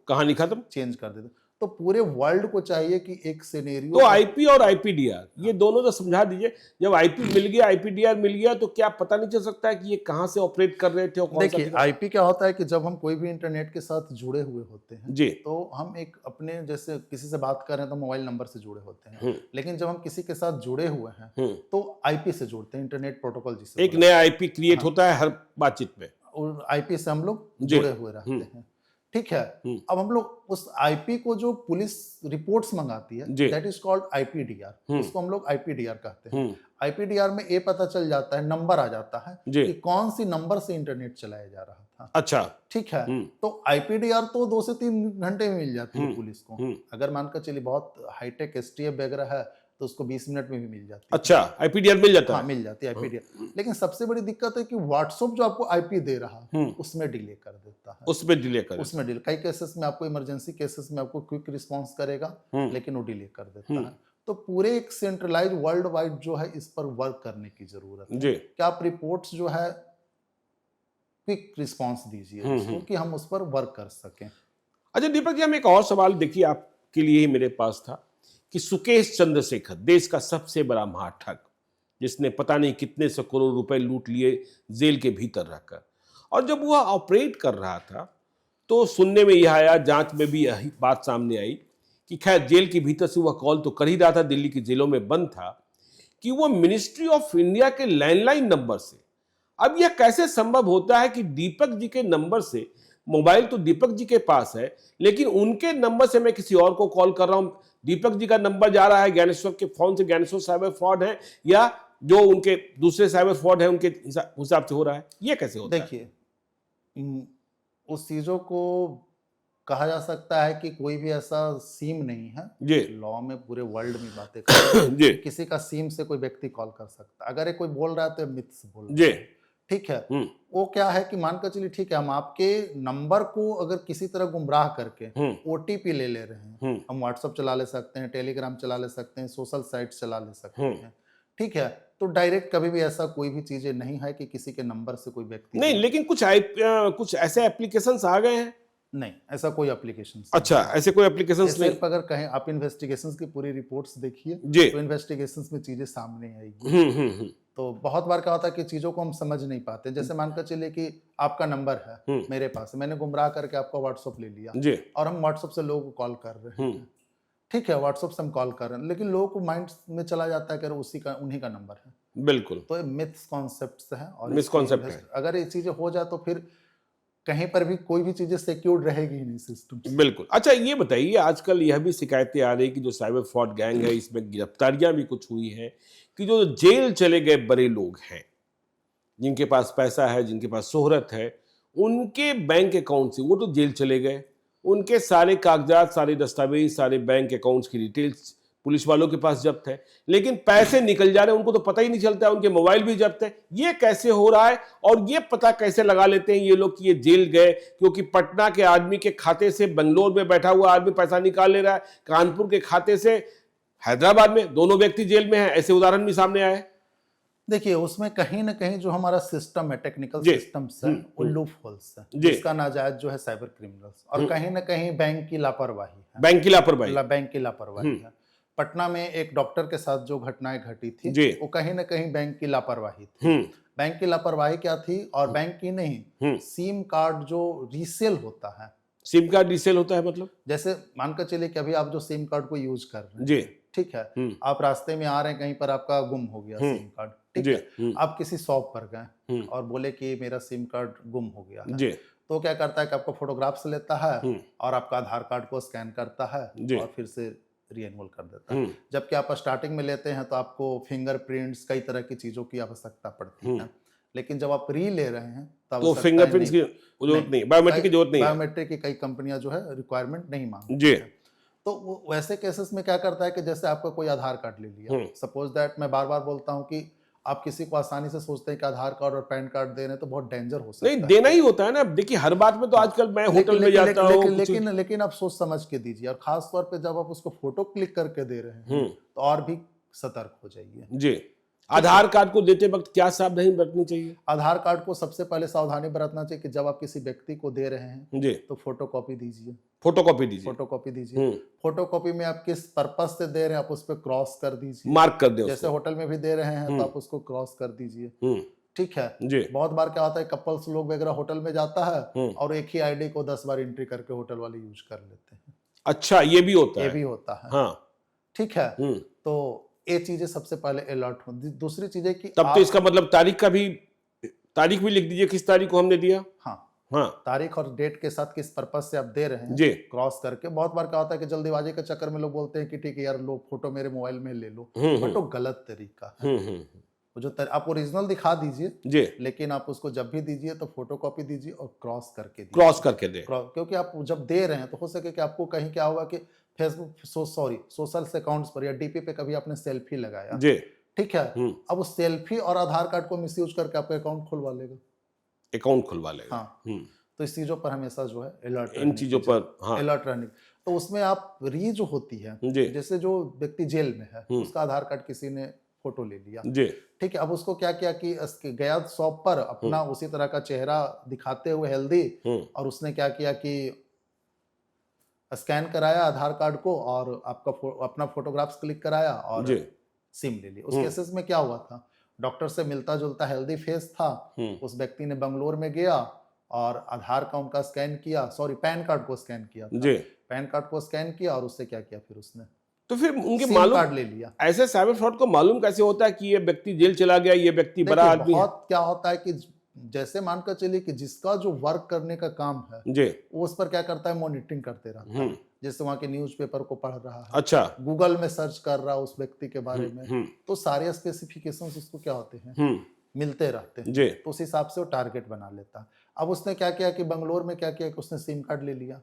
कहानी खत्म, चेंज कर देते। तो पूरे वर्ल्ड को चाहिए कि एक सिनेरियो, तो आईपी और आईपीडीआर ये दोनों तो समझा दीजिए। जब आईपी मिल गया, आईपीडीआर मिल गया, तो क्या पता नहीं चल सकता है कि ये कहां से ऑपरेट कर रहे थे? देखिए, आईपी क्या होता है कि जब हम कोई भी इंटरनेट के साथ जुड़े हुए होते हैं जी, तो हम एक अपने जैसे किसी से बात कर रहे हैं तो मोबाइल नंबर से जुड़े होते हैं, लेकिन जब हम किसी के साथ जुड़े हुए हैं तो आईपी से जुड़ते हैं, इंटरनेट प्रोटोकॉल जिसे एक नया आईपी क्रिएट होता है हर बातचीत में, और आईपी से हम लोग जुड़े हुए रहते हैं। ठीक है, अब हम लोग उस आईपी को जो पुलिस रिपोर्ट्स मंगाती है, दैट इज कॉल्ड आईपीडीआर, उसको हम लोग आईपीडीआर कहते हैं। आईपीडीआर में ये पता चल जाता है, नंबर आ जाता है कि कौन सी नंबर से इंटरनेट चलाया जा रहा था। अच्छा, ठीक है, तो आईपीडीआर तो 2 से 3 घंटे में मिल जाती है पुलिस को। अगर मानकर चलिए बहुत हाईटेक एसटीएफ वगैरह है तो उसको 20 मिनट में भी मिल जाती है। अच्छा, आईपीडीआर मिल जाता है? हाँ, मिल जाती है आईपीडीआर। लेकिन सबसे बड़ी दिक्कत है कि व्हाट्सएप जो आपको आईपी दे रहा है उसमें डिले कर देता है। उसमें डिले कई केसेस में आपको, इमरजेंसी केसेस में आपको क्विक रिस्पांस करेगा, लेकिन वो डिले कर देता है। तो पूरे एक सेंट्रलाइज वर्ल्ड वाइड जो है इस पर वर्क करने की जरूरत है कि आप रिपोर्ट्स जो है क्विक रिस्पांस दीजिए कि हम उस पर वर्क कर सकें। अच्छा दीपक जी, हम एक और सवाल, देखिए आपके लिए ही मेरे पास था कि सुकेश चंद्रशेखर, देश का सबसे बड़ा महाठग, जिसने पता नहीं कितने सौ करोड़ रुपए लूट लिए जेल के भीतर रहकर, और जब वह ऑपरेट कर रहा था तो सुनने में यह आया, जांच में भी यही बात सामने आई कि खैर जेल के भीतर से वह कॉल तो कर ही रहा था, दिल्ली की जेलों में बंद था, कि वह मिनिस्ट्री ऑफ इंडिया के लैंडलाइन नंबर से, अब यह कैसे संभव होता है कि दीपक जी के नंबर से, मोबाइल तो दीपक जी के पास है, लेकिन उनके नंबर से मैं किसी और को कॉल कर रहा हूं, दीपक जी का नंबर जा रहा है ज्ञानेश्वर के फोन से, ज्ञानेश्वर साइबर फ्रॉड है या जो उनके दूसरे साइबर फ्रॉड है उनके हिसाब से हो रहा है, ये कैसे होता है? देखिए, उस चीजों को कहा जा सकता है कि कोई भी ऐसा सीम नहीं है जी, लॉ में पूरे वर्ल्ड में बातें कर किसी का सीम से कोई व्यक्ति कॉल कर सकता है। अगर ये कोई बोल रहा है तो मिथ्स बोल रहा है। ठीक है, वो क्या है कि मानकर चलिए ठीक है, हम आपके नंबर को अगर किसी तरह गुमराह करके ओटीपी ले रहे हैं, हम व्हाट्सएप चला ले सकते हैं, टेलीग्राम चला ले सकते हैं, सोशल साइट चला ले सकते हैं। ठीक है, तो डायरेक्ट कभी भी ऐसा कोई भी चीजें नहीं है कि किसी के नंबर से कोई व्यक्ति नहीं, लेकिन कुछ ऐसे एप्लीकेशंस आ गए हैं। नहीं, ऐसा कोई एप्लीकेशन। अच्छा, ऐसे कोई एप्लीकेशन नहीं। अगर कहें आप इन्वेस्टिगेशंस की पूरी रिपोर्ट्स देखिए तो इन्वेस्टिगेशंस में चीजें सामने आएगी। तो बहुत बार क्या होता है कि चीजों को हम समझ नहीं पाते। जैसे मानकर चलिए कि आपका नंबर है मेरे पास, मैंने गुमराह करके आपका व्हाट्सएप ले लिया और हम व्हाट्सएप से लोगों को कॉल कर रहे हैं। ठीक है, व्हाट्सएप से हम कॉल कर रहे हैं, लेकिन लोगों को माइंड में चला जाता है कि उसी का, उन्हीं का नंबर है। बिल्कुल, तो ये मिथ्स कॉन्सेप्ट्स हैं और मिसकॉन्सेप्ट है। अगर ये चीजें हो जाए तो फिर कहीं पर भी कोई भी चीजें सिक्योर रहेगी नहीं सिस्टम। बिल्कुल। अच्छा ये बताइए, आजकल यह भी शिकायतें आ रही कि जो साइबर फ्रॉड गैंग है इसमें गिरफ्तारियां भी कुछ हुई है कि जो जेल चले गए बड़े लोग हैं, जिनके पास पैसा है, जिनके पास शोहरत है, उनके बैंक अकाउंट से, वो तो जेल चले गए, उनके सारे कागजात, सारे दस्तावेज, सारे बैंक अकाउंट्स की डिटेल्स पुलिस वालों के पास जब्त है, लेकिन पैसे निकल जा रहे हैं, उनको तो पता ही नहीं चलता है, उनके मोबाइल भी जब्त है। ये कैसे हो रहा है और ये पता कैसे लगा लेते हैं ये लोग कि ये जेल गए? क्योंकि पटना के आदमी के खाते से बेंगलोर में बैठा हुआ आदमी पैसा निकाल ले रहा है, कानपुर के खाते से हैदराबाद में, दोनों व्यक्ति जेल में हैं, ऐसे उदाहरण भी सामने आए। देखिए, उसमें कहीं ना कहीं जो हमारा सिस्टम है, टेक्निकल सिस्टम्स है, वो लूप होल्स है, जिसका नाजायज जो है साइबर क्रिमिनल्स, और कहीं ना कहीं बैंक की लापरवाही है। बैंक की लापरवाही है। पटना में एक डॉक्टर के साथ जो घटनाएं घटी थी वो कहीं ना कहीं बैंक की लापरवाही थी। बैंक की लापरवाही क्या थी? और बैंक की नहीं, सिम कार्ड जो रीसेल होता है। सिम कार्ड रीसेल होता है मतलब? जैसे मानकर चलिए कि अभी आप जो सिम कार्ड को यूज कर रहे हैं ठीक है, आप रास्ते में आ रहे हैं, कहीं पर आपका गुम हो गया सिम कार्ड, ठीक है, आप किसी शॉप पर गए और बोले कि मेरा सिम कार्ड गुम हो गया है, तो क्या करता है कि आपको फोटोग्राफ्स लेता है और आपका आधार कार्ड को स्कैन करता है और फिर से रीएनरोल कर देता है। जबकि आप स्टार्टिंग में लेते हैं तो आपको फिंगरप्रिंट्स, कई तरह की चीजों की आवश्यकता पड़ती है, लेकिन जब आप री ले रहे हैं तो फिंगरप्रिंट्स की जरूरत नहीं, बायोमेट्रिक की जरूरत नहीं है, बायोमेट्रिक की कई कंपनियां जो है रिक्वायरमेंट नहीं मांगती है। तो वैसे केसेस में क्या करता है कि जैसे आपका कोई आधार कार्ड ले लिया, सपोज दैट मैं बार बार बोलता हूं कि आप किसी को आसानी से सोचते हैं कि आधार कार्ड और पैन कार्ड दे रहे हैं तो बहुत डेंजर हो सकता है। नहीं, देना ही होता है ना। देखिए हर बात में तो आजकल मैं होटल में जाता हूं, लेकिन आप सोच समझ के दीजिए, और खास तौर पे जब आप उसको फोटो क्लिक करके दे रहे हैं तो और भी सतर्क हो जाइए। जी, आधार कार्ड को देते वक्त क्या सावधानी बरतनी चाहिए? आधार कार्ड को सबसे पहले सावधानी बरतना चाहिए कि जब आप किसी व्यक्ति को दे रहे हैं जी, तो फोटोकॉपी दीजिए। फोटोकॉपी दीजिए। फोटोकॉपी दीजिए। फोटोकॉपी में आप किस पर्पस से दे रहे हैं आप उस पर क्रॉस कर दीजिए, मार्क कर दें। जैसे होटल में भी दे रहे हैं तो आप उसको क्रॉस कर दीजिए, ठीक है जी। बहुत बार क्या होता है, कपल्स लोग वगैरह होटल में जाता है और एक ही आईडी को 10 बार एंट्री करके होटल वाले यूज कर लेते हैं। अच्छा, ये भी होता है? ये भी होता है, हाँ, ठीक है। तो ये चीजें सबसे पहले अलर्ट हो। दूसरी चीज है कि तब तो इसका मतलब तारीख भी लिख दीजिए, किस तारीख को हमने दिया। हाँ, तारीख और डेट के साथ किस पर्पस से आप दे रहे हैं जी, क्रॉस करके। बहुत बार क्या होता है कि जल्दीबाजी के चक्कर में लोग बोलते हैं कि ठीक है यार, लो फोटो मेरे मोबाइल में ले लो, बट वो गलत तरीका है। जो आप ओरिजिनल दिखा दीजिए जी, लेकिन आप उसको जब भी दीजिए तो फोटोकॉपी दीजिए और क्रॉस करके दे, क्योंकि आप जब दे रहे हैं तो हो सके कि आपको कहीं क्या होगा कि फेसबुक सोशल अकाउंट्स पर या डीपी पे कभी आपने सेल्फी लगाया जी, ठीक है, अब उस सेल्फी और आधार कार्ड को मिसयूज करके आपका अकाउंट खुलवा लेगा। हाँ, तो इस चीजों पर हमेशा जो है अलर्ट, इन चीजों पर अलर्ट रहने। तो उसमें आप री जो होती है, जैसे जो व्यक्ति जेल में है उसका आधार कार्ड किसी ने फोटो ले लिया जी, ठीक है, अब उसको क्या किया कि गया शॉप पर अपना उसी तरह का चेहरा दिखाते हुए हेल्दी, और उसने क्या किया कि स्कैन कराया आधार कार्ड को और अपना फोटोग्राफ्स क्लिक कराया और सिम ले ली। उस केसेस में क्या हुआ था, डॉक्टर से मिलता जुलता हेल्दी फेस था, उस व्यक्ति ने बंगलोर में गया और आधार का उनका स्कैन किया, पैन कार्ड को स्कैन किया जी, पैन कार्ड को स्कैन किया और उससे क्या किया, फिर उसने तो फिर उनके मालूम कार्ड ले लिया। ऐसे साइबर फ्रॉड को मालूम कैसे होता है कि ये व्यक्ति जेल चला गया, ये व्यक्ति बड़ा आदमी है? बहुत क्या होता है कि जैसे मानकर चलिए कि जिसका जो वर्क करने का काम है जी, वो उस पर क्या करता है, मॉनिटरिंग करते रहता है। जैसे वहां के न्यूज़पेपर को पढ़ रहा है, अच्छा, गूगल में सर्च कर रहा है उस व्यक्ति के बारे में, तो सारे स्पेसिफिकेशंस उसको क्या होते हैं, मिलते रहते हैं जी, तो उस हिसाब से वो टारगेट बना लेता है। अब उसने क्या किया कि बंगलोर में क्या किया कि उसने सिम कार्ड ले लिया।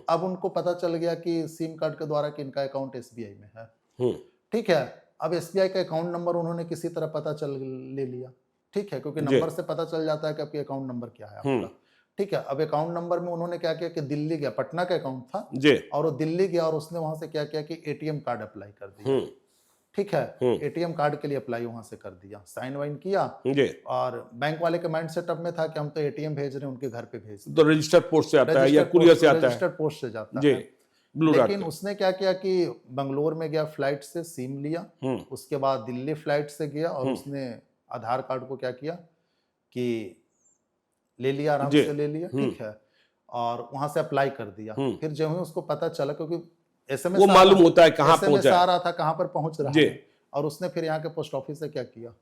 अब उनको पता चल गया कि सिम कार्ड के द्वारा कि इनका अकाउंट एसबीआई में है, ठीक है। अब एसबीआई का अकाउंट नंबर उन्होंने किसी तरह पता चल ले लिया, ठीक है, क्योंकि नंबर से पता चल जाता है कि आपके अकाउंट नंबर क्या है आपका, ठीक है। अब अकाउंट नंबर में उन्होंने क्या किया कि दिल्ली गया, पटना का अकाउंट था जी, और वो दिल्ली गया और उसने वहां से क्या किया कि एटीएम कार्ड अप्लाई कर दिया, ठीक है, एटीएम कार्ड के लिए अप्लाई वहां से कर दिया, साइन वाइन किया जी, और बैंक वाले के माइंड सेटअप में था कि हम तो एटीएम भेज रहे हैं, उनके घर पे भेज, तो रजिस्टर्ड पोस्ट से आता है या कुरियर से आता है, रजिस्टर्ड पोस्ट से जाता है। लेकिन उसने क्या किया कि बंगलोर में गया, फ्लाइट से सिम लिया, उसके बाद दिल्ली फ्लाइट से गया और उसने आधार कार्ड को क्या किया कि ले लिया, आराम से ले लिया, ठीक है, और वहां से अप्लाई कर दिया। फिर जब ही उसको पता चला, क्योंकि एसएमएस वो मालूम होता है कहां पहुंचा, आ रहा था कहां पर पहुंच रहा है, और उसने फिर यहाँ के पोस्ट ऑफिस से क्या किया,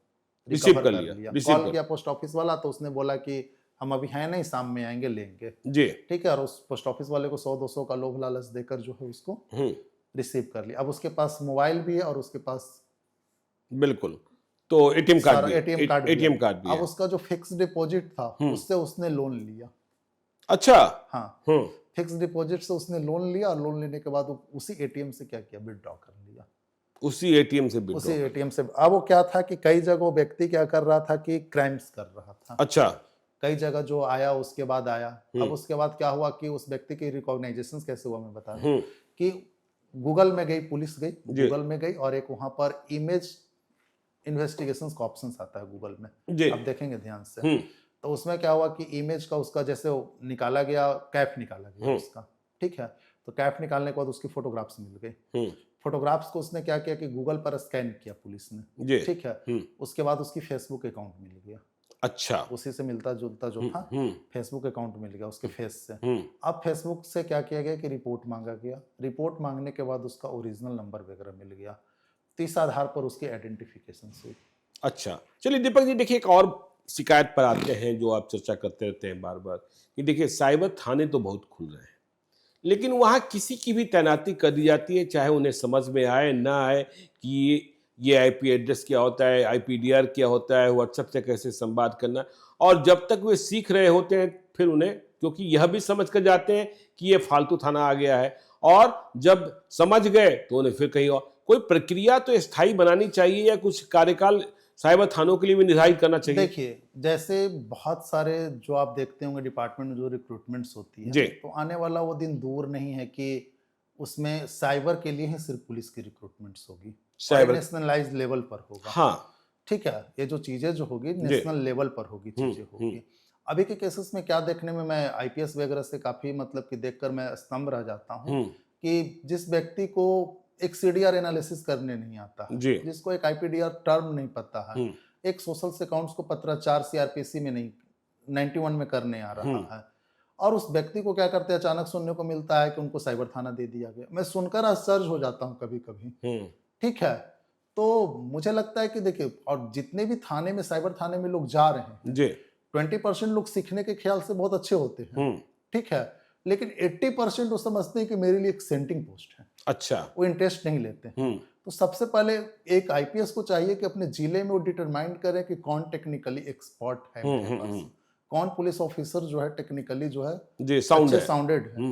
रिसीव कर लिया, कॉल किया पोस्ट ऑफिस वाला, तो उसने बोला कि हम अभी हैं नहीं, शाम में आएंगे लेंगे जी, ठीक है, और उस पोस्ट ऑफिस वाले को 100-200 का लोभ लालच देकर जो है उसको रिसीव कर लिया। अब उसके पास मोबाइल भी है और उसके पास बिल्कुल तो एटीएम कार्ड भी है। अब उसका जो फिक्स डिपॉजिट था उससे उसने लोन लिया। अच्छा, हाँ, फिक्स डिपॉजिट से उसने लोन लिया और लोन लेने के बाद उसी एटीएम से क्या किया, विड्रॉ कर लिया, उसी एटीएम से। अब वो क्या था कि कई जगह व्यक्ति क्या कर रहा था कि क्राइम्स कर रहा था। अच्छा, कई जगह जो आया उसके बाद आया। अब उसके बाद क्या हुआ कि उस व्यक्ति की रिकॉग्नाइजेशन कैसे हुआ, मैं बता रहा हूँ कि गूगल में गई, पुलिस गई, गूगल में गई और एक वहां पर इमेज इन्वेस्टिगेशन का ऑप्शन आता है गूगल में, आप देखेंगे ध्यान से, तो उसमें क्या हुआ कि इमेज का उसका जैसे निकाला गया, कैप निकाला गया उसका, ठीक है, तो कैप निकालने के बाद उसकी फोटोग्राफ्स मिल गई। फोटोग्राफ्स को उसने क्या किया कि गूगल पर स्कैन किया पुलिस ने, ठीक है, उसके बाद उसकी फेसबुक अकाउंट मिल गया। अच्छा, उसी से मिलता जुलता जो था फेसबुक अकाउंट मिल गया उसके फेस से। अब फेसबुक से क्या किया गया कि रिपोर्ट मांगा गया, रिपोर्ट मांगने के बाद उसका ओरिजिनल नंबर वगैरह मिल गया। तो इस आधार पर उसकी आइडेंटिफिकेशन हुई। अच्छा, चलिए दीपक जी, देखिए एक और शिकायत पर आते हैं जो आप चर्चा करते रहते हैं बार बार, कि देखिए साइबर थाने तो बहुत खुल रहे हैं, लेकिन वहाँ किसी की भी तैनाती कर दी जाती है, चाहे उन्हें समझ में आए ना आए कि ये आईपी एड्रेस क्या होता है, आईपीडीआर क्या होता है, व्हाट्सएप से कैसे संवाद करना, और जब तक वे सीख रहे होते हैं फिर उन्हें, क्योंकि यह भी समझ कर जाते हैं कि ये फालतू थाना आ गया है, और जब समझ गए तो उन्हें फिर कहीं और। कोई प्रक्रिया तो स्थायी बनानी चाहिए या कुछ कार्यकाल साइबर थानों के लिए भी निर्धारित करना चाहिए। देखिए, जैसे बहुत सारे जो आप देखते होंगे डिपार्टमेंट में जो रिक्रूटमेंट्स होती है, तो आने वाला वो दिन दूर नहीं है कि उसमें साइबर के लिए ही सिर्फ पुलिस की रिक्रूटमेंट्स होगी, साइबर नेशनलाइज लेवल पर होगा। हाँ, ठीक है, ये जो चीजें जो होगी नेशनल लेवल पर होगी, चीजें होगी। अभी के केसेस में क्या देखने में, मैं आईपीएस वगैरह से काफी मतलब कि देखकर मैं स्तंभ रह जाता हूँ कि जिस व्यक्ति को एक सीडीआर एनालिसिस करने नहीं आता है, जिसको एक आईपीडीआर टर्म नहीं पता है, एक सोशल अकाउंट्स को पत्राचार सीआरपीसी में नहीं 91 में करने आ रहा है, और उस व्यक्ति को क्या करते हैं, अचानक सुनने को मिलता है कि उनको साइबर थाना दे दिया गया। मैं सुनकर आश्चर्य हो जाता हूँ कभी कभी। ठीक है, तो मुझे लगता है कि देखिए, और जितने भी थाने में साइबर थाने में लोग जा रहे हैं, 20% लोग सीखने के ख्याल से बहुत अच्छे होते हैं, ठीक है, लेकिन 80% वो समझते हैं कि मेरे लिए एक सेंटिंग पोस्ट है। अच्छा, वो इंटरेस्ट नहीं लेते हैं। तो सबसे पहले एक आईपीएस को चाहिए कि अपने जिले में वो डिटरमाइन करे कि कौन टेक्निकली एक्सपर्ट है मेरे पास, कौन पुलिस ऑफिसर जो है टेक्निकली जो है अच्छे साउंडेड है,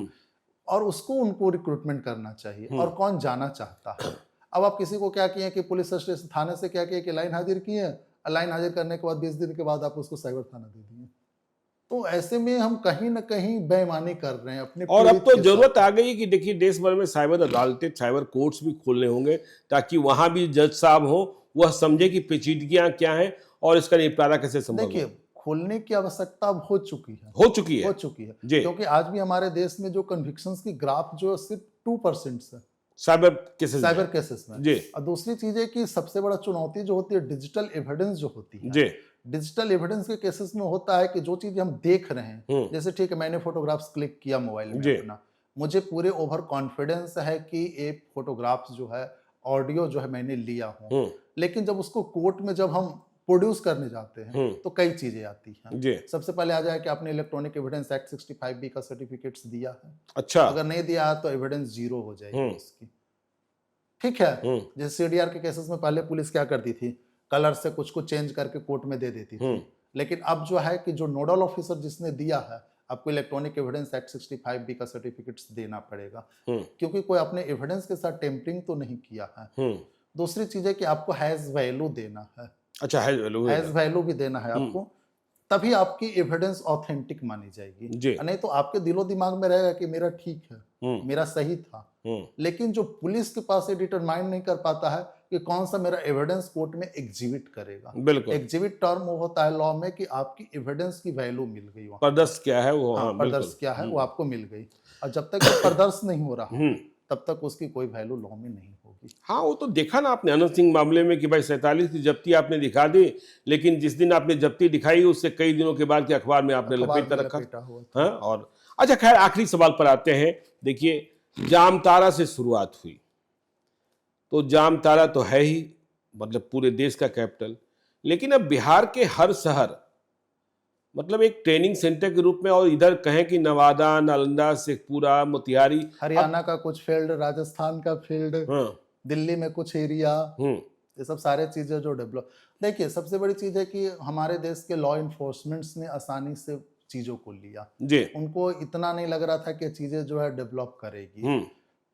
और उसको उनको रिक्रूटमेंट करना चाहिए, और कौन जाना चाहता है। अब आप किसी को क्या किए कि पुलिस स्टेशन थाने से क्या किए कि लाइन हाजिर किए, लाइन हाजिर करने के बाद 20 दिन के बाद आप उसको साइबर थाना दे दिए। तो ऐसे में हम कहीं ना कहीं बेईमानी कर रहे हैं अपने। और अब तो जरूरत आ गई कि देखिए देश भर में साइबर अदालतें, साइबर कोर्ट्स भी खोलने होंगे, ताकि वहां भी जज साहब हो, वह समझे कि पेचीदगियां क्या हैं और इसका निपटारा कैसे संभव है। देखिए, खोलने की आवश्यकता अब हो चुकी है क्योंकि आज भी हमारे देश में जो कन्विक्शंस की ग्राफ जो सिर्फ 2% है साइबर केसेस में। और दूसरी चीज है कि सबसे बड़ा चुनौती जो होती है डिजिटल एविडेंस जो होती है। डिजिटल एविडेंस के केसेस में होता है कि जो चीज हम देख रहे हैं, जैसे ठीक है मैंने फोटोग्राफ्स क्लिक किया मोबाइल में अपना, मुझे पूरे ओवर कॉन्फिडेंस है कि ये फोटोग्राफ्स जो है, ऑडियो जो है मैंने लिया हूं, लेकिन जब उसको कोर्ट में जब हम प्रोड्यूस करने जाते हैं तो कई चीजें आती हैं। सबसे पहले आ जाए कि आपने इलेक्ट्रॉनिक एविडेंस एक्ट 65B का सर्टिफिकेट्स दिया है। अच्छा, अगर नहीं दिया है तो एविडेंस जीरो हो जाएगी उसकी। ठीक है, जैसे सीडीआर के केसेस में पहले पुलिस क्या करती थी, कलर से कुछ को चेंज करके कोर्ट में दे देती थी, लेकिन अब जो है कि जो नोडल ऑफिसर जिसने दिया है, आपको इलेक्ट्रॉनिक एविडेंस एक्ट 65B का सर्टिफिकेट्स देना पड़ेगा, क्योंकि कोई अपने एविडेंस के साथ टेम्परिंग तो नहीं किया है। दूसरी चीज है कि आपको हैज वैल्यू देना है। अच्छा, हैज वैल्यू भी देना है आपको, तभी आपकी एविडेंस ऑथेंटिक मानी जाएगी। नहीं तो आपके दिलो दिमाग में रहेगा कि मेरा ठीक है, मेरा सही था, लेकिन जो पुलिस के पास ये डिटरमाइन नहीं कर पाता है कि कौन सा मेरा एविडेंस कोर्ट में एग्जिबिट करेगा। बिल्कुल, एग्जिबिट टर्म वो होता है लॉ में कि आपकी एविडेंस की वैल्यू मिल गई, प्रदर्श क्या है वो, प्रदर्श क्या है वो आपको मिल गई, और जब तक ये प्रदर्श नहीं हो रहा तब तक उसकी कोई वैल्यू लॉ में नहीं होगी। हाँ, वो तो देखा ना आपने अनंत सिंह मामले में कि भाई 47 की जब्ती आपने दिखा दी, लेकिन जिस दिन आपने जब्ती दिखाई उससे कई दिनों के बाद के अखबार में आपने लपेट कर रखा। हाँ, और अच्छा खैर आखिरी सवाल पर आते हैं। देखिए, जामताड़ा से शुरुआत हुई, तो जामताड़ा तो है ही मतलब पूरे देश का कैपिटल, लेकिन अब बिहार के हर शहर मतलब एक ट्रेनिंग सेंटर के रूप में, और इधर कहें कि नवादा, नालंदा, शेखपुरा, मोतिहारी, हरियाणा का कुछ फील्ड, राजस्थान का फील्ड, दिल्ली में कुछ एरिया, ये सब सारे चीजें जो डेवलप। देखिए, सबसे बड़ी चीज है कि हमारे देश के लॉ इन्फोर्समेंट्स ने आसानी से चीजों को लिया, उनको इतना नहीं लग रहा था कि चीजें जो है डेवलप करेगी,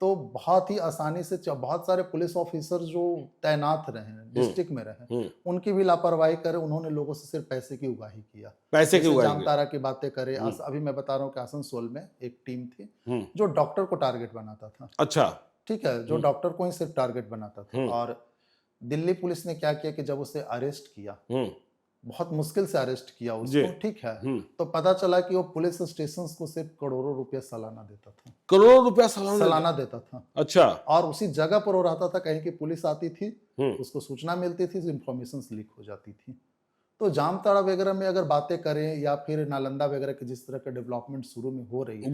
तो बहुत ही आसानी से बहुत सारे पुलिस ऑफिसर जो तैनात रहे डिस्ट्रिक्ट में रहे, उनकी भी लापरवाही करे, उन्होंने लोगों से सिर्फ पैसे की उगाही किया, पैसे की उगाही, जामताड़ा की बातें करे। अभी मैं बता रहा हूँ कि आसनसोल में एक टीम थी जो डॉक्टर को टारगेट बनाता था। अच्छा, ठीक है, जो डॉक्टर को ही सिर्फ टारगेट बनाता था। और दिल्ली पुलिस ने क्या किया कि जब उसे अरेस्ट किया, बहुत मुश्किल से अरेस्ट किया उसको, ठीक है, तो पता चला कि वो पुलिस स्टेशन को सिर्फ करोड़ों रुपया सालाना देता था। करोड़ों रुपया सालाना देता था। अच्छा, और उसी जगह पर वो रहता था, कहीं की पुलिस आती थी, उसको सूचना मिलती थी, इंफॉर्मेशन लीक हो जाती थी। तो जामताड़ा वगैरह में अगर बातें करें या फिर नालंदा वगैरह के जिस तरह के डेवलपमेंट शुरू में हो रही है,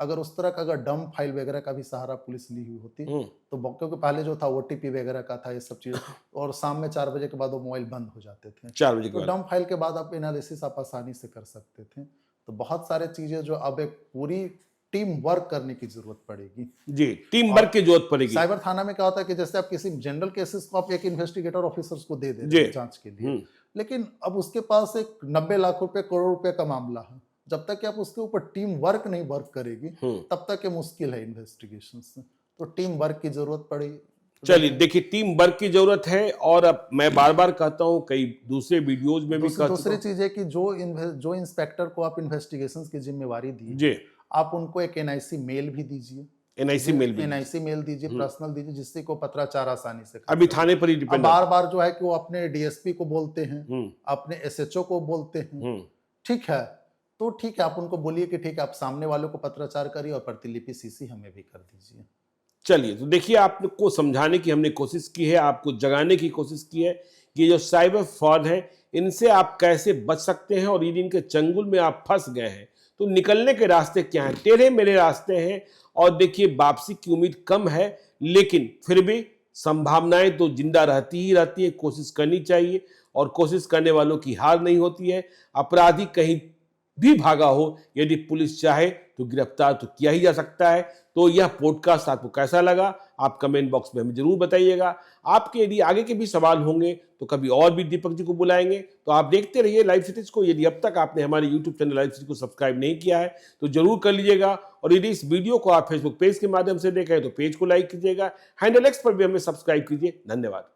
अगर उस तरह का अगर डंप फाइल वगैरह का भी सहारा पुलिस ली हुई होती तो क्योंकि पहले जो था ओटीपी वगैरह का था ये सब चीज, और शाम में 4 बजे के बाद वो मोबाइल बंद हो जाते थे, 4 बजे के तो बाद डंप फाइल के बाद आप एनालिसिस आप आसानी से कर सकते थे। तो बहुत सारे चीजें जो अब एक पूरी टीम वर्क करने की जरूरत पड़ेगी जी, टीम वर्क की जरूरत पड़ेगी। साइबर थाना में क्या होता है कि जैसे आप किसी जनरल केसेस को आप एक इन्वेस्टिगेटर ऑफिसर्स को दे देते हैं जांच के लिए, लेकिन अब उसके पास एक 90 लाख रुपए करोड़ रुपए का मामला है, जब तक कि आप उसके ऊपर टीम वर्क नहीं वर्क करेगी तब तक ये मुश्किल है इन्वेस्टिगेशन से। तो टीम वर्क की जरूरत पड़ेगी। चलिए देखिए, टीम वर्क की जरूरत है, और अब मैं बार बार कहता हूं, कई दूसरे वीडियोज में भी कहता हूं, दूसरी चीज है कि जो इंस्पेक्टर को आप इन्वेस्टिगेशन की जिम्मेवारी दी, आप उनको एक एनआईसी मेल भी दीजिए, एनआईसी मेल दीजिए, पर्सनल दीजिए, जिससे को पत्राचार आसानी से अभी थाने पर ही डिपेंड। बार बार जो है कि वो अपने डीएसपी को बोलते हैं, अपने एसएचओ को बोलते हैं, ठीक है, तो ठीक है, आप उनको बोलिए कि ठीक है, आप सामने वालों को पत्राचार करिए और प्रतिलिपि सीसी हमें भी कर दीजिए। चलिए, तो देखिए, आपको समझाने की हमने कोशिश की है, आपको जगाने की कोशिश की है कि ये जो साइबर फ्रॉड है इनसे आप कैसे बच सकते हैं, और यदि इनके चंगुल में आप फंस गए हैं तो निकलने के रास्ते क्या हैं। टेढ़े मेढ़े रास्ते हैं, और देखिए वापसी की उम्मीद कम है, लेकिन फिर भी संभावनाएं तो जिंदा रहती ही रहती है। कोशिश करनी चाहिए, और कोशिश करने वालों की हार नहीं होती है। अपराधी कहीं भी भागा हो, यदि पुलिस चाहे तो गिरफ्तार तो किया ही जा सकता है। तो यह पॉडकास्ट आपको कैसा लगा, आप कमेंट बॉक्स में हमें जरूर बताइएगा। आपके यदि आगे के भी सवाल होंगे तो कभी और भी दीपक जी को बुलाएंगे। तो आप देखते रहिए लाइव सिटीज को। यदि अब तक आपने हमारे यूट्यूब चैनल लाइव सिटीज को सब्सक्राइब नहीं किया है तो जरूर कर लीजिएगा, और यदि इस वीडियो को आप फेसबुक पेज के माध्यम से देखें तो पेज को लाइक कीजिएगा। हैंडल एक्स पर भी हमें सब्सक्राइब कीजिए। धन्यवाद।